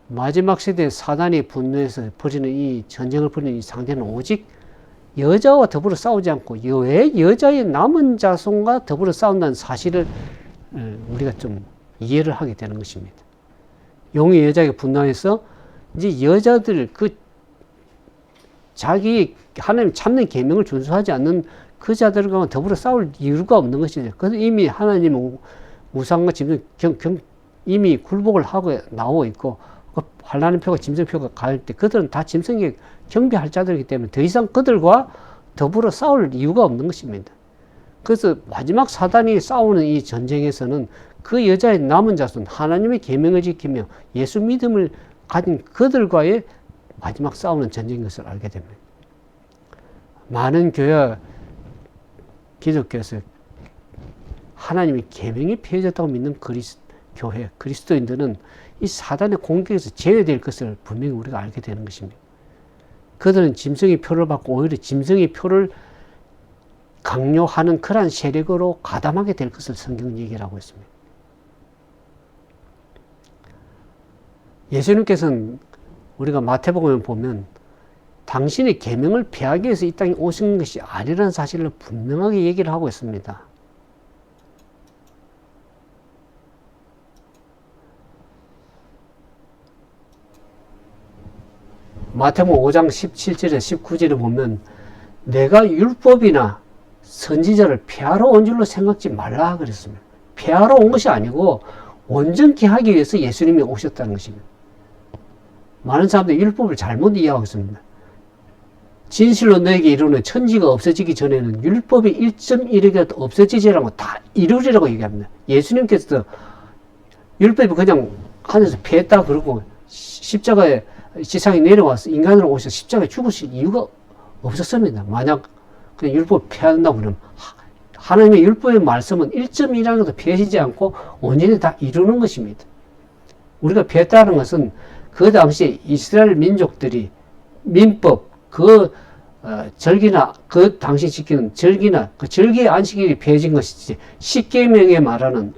Speaker 1: 마지막 시대에 사단이 분노해서 벌이는 이 전쟁을 벌이는 이 상대는 오직 여자와 더불어 싸우지 않고 왜 여자의 남은 자손과 더불어 싸운다는 사실을 우리가 좀 이해를 하게 되는 것입니다. 용의 여자에게 분노해서 이제 여자들 자기 하나님 참는 계명을 준수하지 않는 그 자들과 더불어 싸울 이유가 없는 것이죠. 그래서 이미 하나님은 우상과 짐승 이미 굴복을 하고 나오고 있고 환란의 표가 짐승표가 갈 때 그들은 다 짐승에게 경배할 자들이기 때문에 더 이상 그들과 더불어 싸울 이유가 없는 것입니다. 그래서 마지막 사단이 싸우는 이 전쟁에서는 그 여자의 남은 자손 하나님의 계명을 지키며 예수 믿음을 가진 그들과의 마지막 싸우는 전쟁인 것을 알게 됩니다. 많은 교회 기독교에서 하나님의 계명이 폐해졌다고 믿는 교회, 그리스도인들은 이 사단의 공격에서 제외될 것을 분명히 우리가 알게 되는 것입니다. 그들은 짐승의 표를 받고 오히려 짐승의 표를 강요하는 그러한 세력으로 가담하게 될 것을 성경은 얘기를 하고 있습니다. 예수님께서는 우리가 마태복음에 보면 당신의 계명을 피하기 위해서 이 땅에 오신 것이 아니라는 사실을 분명하게 얘기를 하고 있습니다. 마태복음 5장 17절에 19절에 보면 내가 율법이나 선지자를 폐하러 온 줄로 생각지 말라 그랬습니다. 폐하러 온 것이 아니고 온전케 하기 위해서 예수님이 오셨다는 것입니다. 많은 사람들이 율법을 잘못 이해하고 있습니다. 진실로 너에게 이르는 천지가 없어지기 전에는 율법이 1.1이라도 없어지지라고 다 이루리라고 얘기합니다. 예수님께서 율법이 그냥 하늘에서 폐했다 그러고 십자가에 지상에 내려와서 인간으로 오셔서 십자가에 죽으실 이유가 없었습니다. 만약 그냥 율법 폐한다고 그러면 하나님의 율법의 말씀은 1.1이라도 폐하지 않고 온전히 다 이루는 것입니다. 우리가 폐했다는 것은 그 당시 이스라엘 민족들이 민법, 절기나 그 당시 지키는 절기나 그 절기의 안식일이 폐해진 것이지 십계명에 말하는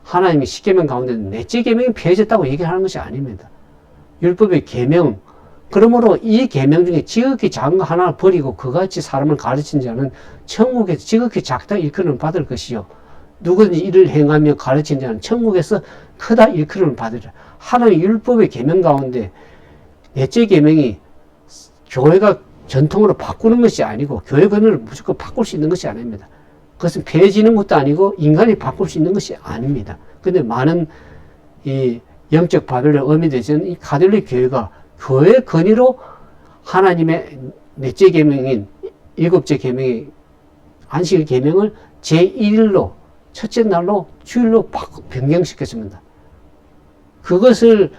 Speaker 1: 하나님의 십계명 가운데 넷째 계명이 폐해졌다고 얘기하는 것이 아닙니다. 율법의 계명, 그러므로 이 계명 중에 지극히 작은 거 하나 버리고 그같이 사람을 가르친 자는 천국에서 지극히 작다 일컬음을 받을 것이요 누구든지 이를 행하며 가르친 자는 천국에서 크다 일컬음을 받으리라. 하나님의 율법의 계명 가운데 넷째 계명이 교회가 전통으로 바꾸는 것이 아니고 교회 권위를 무조건 바꿀 수 있는 것이 아닙니다. 그것은 폐해지는 것도 아니고 인간이 바꿀 수 있는 것이 아닙니다. 근데 많은 이 영적 바벨론 어미되는 이 가톨릭 교회가 교회 권위로 하나님의 넷째 계명인 일곱째 계명의 안식일 계명을 제1일로 첫째 날로 주일로 변경시켰습니다. 그것을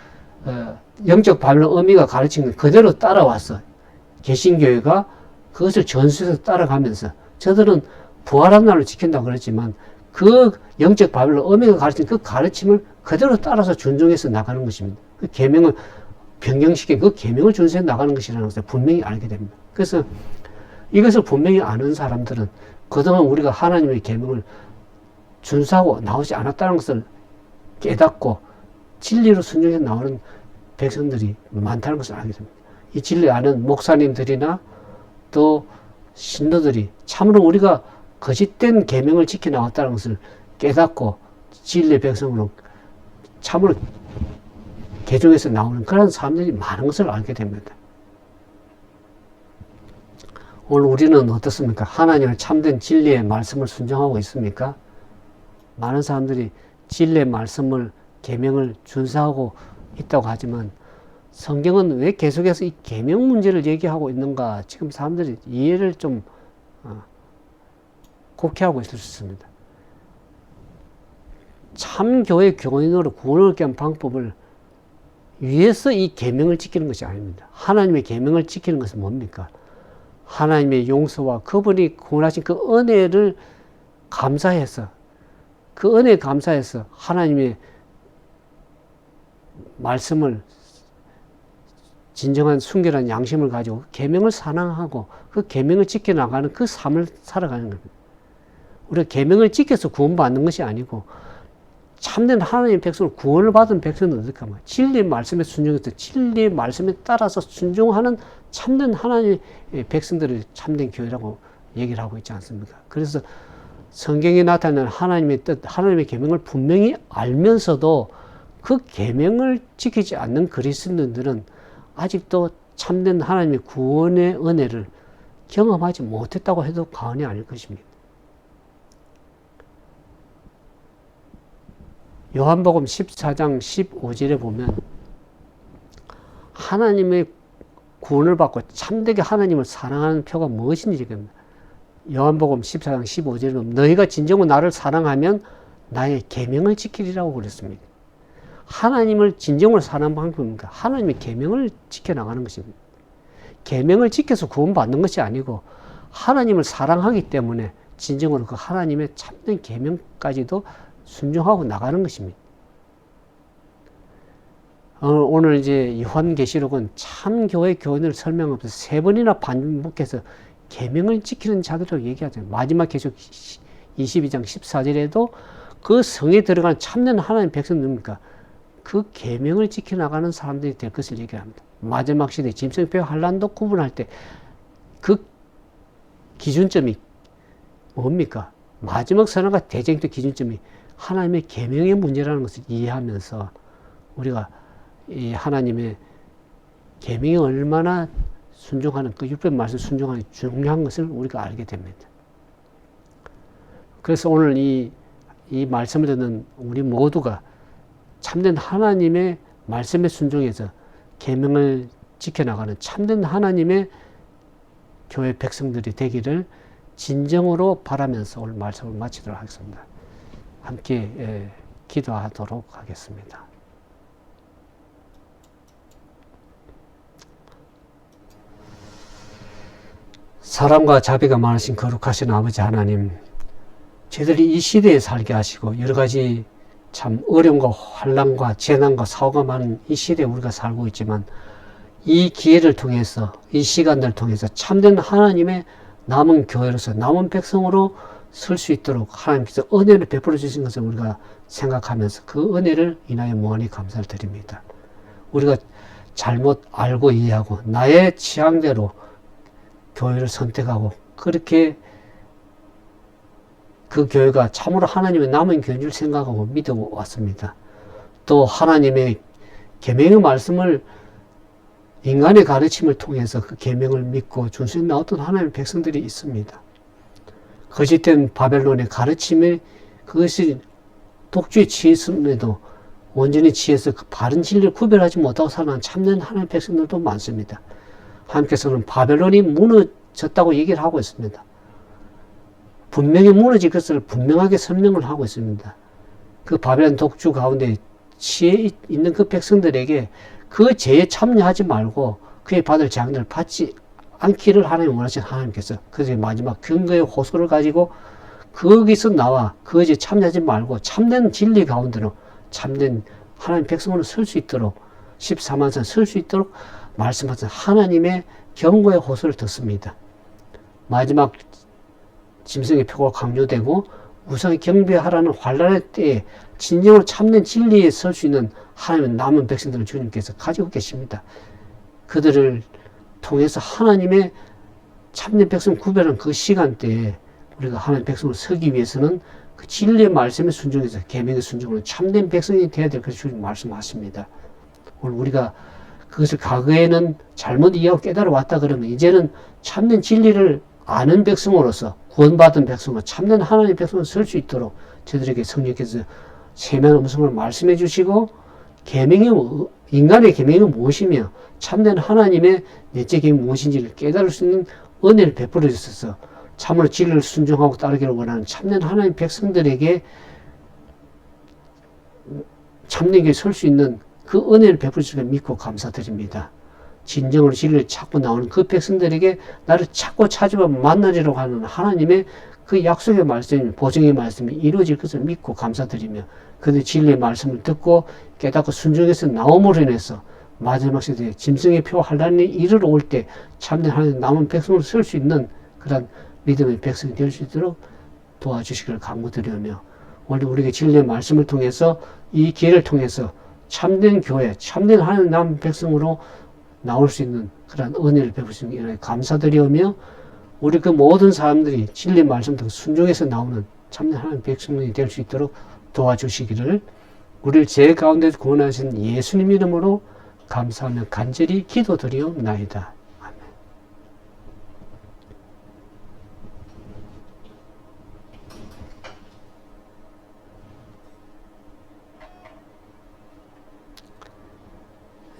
Speaker 1: 영적 바벨론 어미가 가르친 걸 그대로 따라왔어. 개신교회가 그것을 전수해서 따라가면서 저들은 부활한 날을 지킨다고 그랬지만 그 영적 바벨론 어미가 가르친 그 가르침을 그대로 따라서 준종해서 나가는 것입니다. 그 계명을 변경시킨 그 계명을 준수해 나가는 것이라는 것을 분명히 알게 됩니다. 그래서 이것을 분명히 아는 사람들은 그동안 우리가 하나님의 계명을 준수하고 나오지 않았다는 것을 깨닫고 진리로 순종해서 나오는 백성들이 많다는 것을 알게 됩니다. 이 진리 아는 목사님들이나 또 신도들이 참으로 우리가 거짓된 계명을 지켜 나왔다는 것을 깨닫고 진리의 백성으로 참으로 개종해서 나오는 그런 사람들이 많은 것을 알게 됩니다. 오늘 우리는 어떻습니까? 하나님의 참된 진리의 말씀을 순종하고 있습니까? 많은 사람들이 진리의 말씀을 계명을 준수하고 있다고 하지만 성경은 왜 계속해서 이 계명 문제를 얘기하고 있는가? 지금 사람들이 이해를 좀 곡해하고 있을 수 있습니다. 참교회 교인으로 구원을 얻게 한 방법을 위해서 이 계명을 지키는 것이 아닙니다. 하나님의 계명을 지키는 것은 뭡니까? 하나님의 용서와 그분이 구원하신 그 은혜를 감사해서 그 은혜에 감사해서 하나님의 말씀을 진정한 순결한 양심을 가지고 계명을 사랑하고 그 계명을 지켜나가는 그 삶을 살아가는 겁니다. 우리가 계명을 지켜서 구원받는 것이 아니고 참된 하나님의 백성을 구원을 받은 백성은 어떻게 하면 진리의 말씀에 순종해서 진리의 말씀에 따라서 순종하는 참된 하나님의 백성들을 참된 교회라고 얘기를 하고 있지 않습니까? 그래서 성경에 나타나는 하나님의 뜻, 하나님의 계명을 분명히 알면서도 그 계명을 지키지 않는 그리스도인들은 아직도 참된 하나님의 구원의 은혜를 경험하지 못했다고 해도 과언이 아닐 것입니다. 요한복음 14장 15절에 보면 하나님의 구원을 받고 참되게 하나님을 사랑하는 표가 무엇인지 얘기합니다. 요한복음 14장 15절에 보면 너희가 진정으로 나를 사랑하면 나의 계명을 지키리라고 그랬습니다. 하나님을 진정으로 사랑하는 방법입니까? 하나님의 계명을 지켜나가는 것입니다. 계명을 지켜서 구원받는 것이 아니고 하나님을 사랑하기 때문에 진정으로 그 하나님의 참된 계명까지도 순종하고 나가는 것입니다. 오늘 이제 요한계시록은 참 교회 교훈을 설명하면서 3번이나 반복해서 계명을 지키는 자들로 얘기하죠. 마지막 계시록 22장 14절에도 그 성에 들어가는 참된 하나님 백성 누굽니까? 그 계명을 지켜나가는 사람들이 될 것을 얘기합니다. 마지막 시대 짐승표 환란도 구분할 때 그 기준점이 뭡니까? 마지막 선언과 대쟁 때 기준점이 하나님의 계명의 문제라는 것을 이해하면서 우리가 이 하나님의 계명에 얼마나 순종하는 그 율법 말씀 순종하는 중요한 것을 우리가 알게 됩니다. 그래서 오늘 이 말씀을 듣는 우리 모두가 참된 하나님의 말씀에 순종해서 계명을 지켜나가는 참된 하나님의 교회 백성들이 되기를 진정으로 바라면서 오늘 말씀을 마치도록 하겠습니다. 함께 기도하도록 하겠습니다. 사랑과 자비가 많으신 거룩하신 아버지 하나님, 저희들이 이 시대에 살게 하시고 여러 가지 참 어려움과 환난과 재난과 사고가 많은 이 시대에 우리가 살고 있지만 이 기회를 통해서 이 시간들을 통해서 참된 하나님의 남은 교회로서 남은 백성으로 설 수 있도록 하나님께서 은혜를 베풀어 주신 것을 우리가 생각하면서 그 은혜를 인하여 무한히 감사를 드립니다. 우리가 잘못 알고 이해하고 나의 취향대로 교회를 선택하고 그렇게 그 교회가 참으로 하나님의 남은 교회인 줄 생각하고 믿어왔습니다. 또 하나님의 계명의 말씀을 인간의 가르침을 통해서 그 계명을 믿고 준수해 나왔던 하나님의 백성들이 있습니다. 거짓된 바벨론의 가르침에 그것이 독주에 취했음에도 온전히 취해서 그 바른 진리를 구별하지 못하고 살아가는 참된 하나님의 백성들도 많습니다. 하나님께서는 바벨론이 무너졌다고 얘기를 하고 있습니다. 분명히 무너질 것을 분명하게 설명을 하고 있습니다. 그 바벨론 독주 가운데 취해 있는 그 백성들에게 그 죄에 참여하지 말고 그에 받을 재앙들을 받지 않기를 하나님 원하신 하나님께서 그래서 마지막 근거의 호소를 가지고 거기서 나와 그 죄에 참여하지 말고 참된 진리 가운데로 참된 하나님 백성으로 설 수 있도록 14만 선 설 수 있도록 말씀하신 하나님의 경고의 호소를 듣습니다. 마지막 짐승의 표가 강요되고 우상이 경배하라는 환란의 때에 진정으로 참된 진리에 설 수 있는 하나님의 남은 백성들을 주님께서 가지고 계십니다. 그들을 통해서 하나님의 참된 백성을 구별하는 그 시간대에 우리가 하나님의 백성을 서기 위해서는 그 진리의 말씀에 순종해서 계명의 순종으로 참된 백성이 되어야 될 것을 주님 말씀하십니다. 오늘 우리가 그것을 과거에는 잘못 이해하고 깨달아 왔다 그러면 이제는 참된 진리를 아는 백성으로서 구원받은 백성으로 참된 하나님의 백성으로 설 수 있도록 저들에게 성령께서 세미한 음성을 말씀해 주시고 인간의 계명이 무엇이며 참된 하나님의 넷째 계명이 무엇인지를 깨달을 수 있는 은혜를 베풀어 주셔서 참으로 진리를 순종하고 따르기를 원하는 참된 하나님의 백성들에게 참된 길에 설 수 있는 그 은혜를 베풀어 주시길 믿고 감사드립니다. 진정으로 진리를 찾고 나오는 그 백성들에게 나를 찾고 찾으며 만나리라고 하는 하나님의 그 약속의 말씀이 보증의 말씀이 이루어질 것을 믿고 감사드리며 그들의 진리의 말씀을 듣고 깨닫고 순종해서 나옴으로 인해서 마지막 시대에 짐승의 표 환란이 이르러 올 때 참된 하나님 남은 백성으로 설 수 있는 그런 믿음의 백성이 될 수 있도록 도와주시기를 간구드리며 오늘 우리에게 진리의 말씀을 통해서 이 기회를 통해서 참된 교회, 참된 하나님 남은 백성으로 나올 수 있는 그런 은혜를 베푸시는 게 감사드리며 우리 그 모든 사람들이 진리 말씀 듣고 순종해서 나오는 참된 하나님 백성이 될 수 있도록 도와주시기를 우리를 죄 가운데서 구원하신 예수님 이름으로 감사하며 간절히 기도드리옵나이다. 아멘.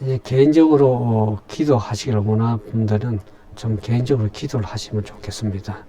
Speaker 1: 이제 개인적으로 기도하시기를 원하는 분들은 좀 개인적으로 기도를 하시면 좋겠습니다.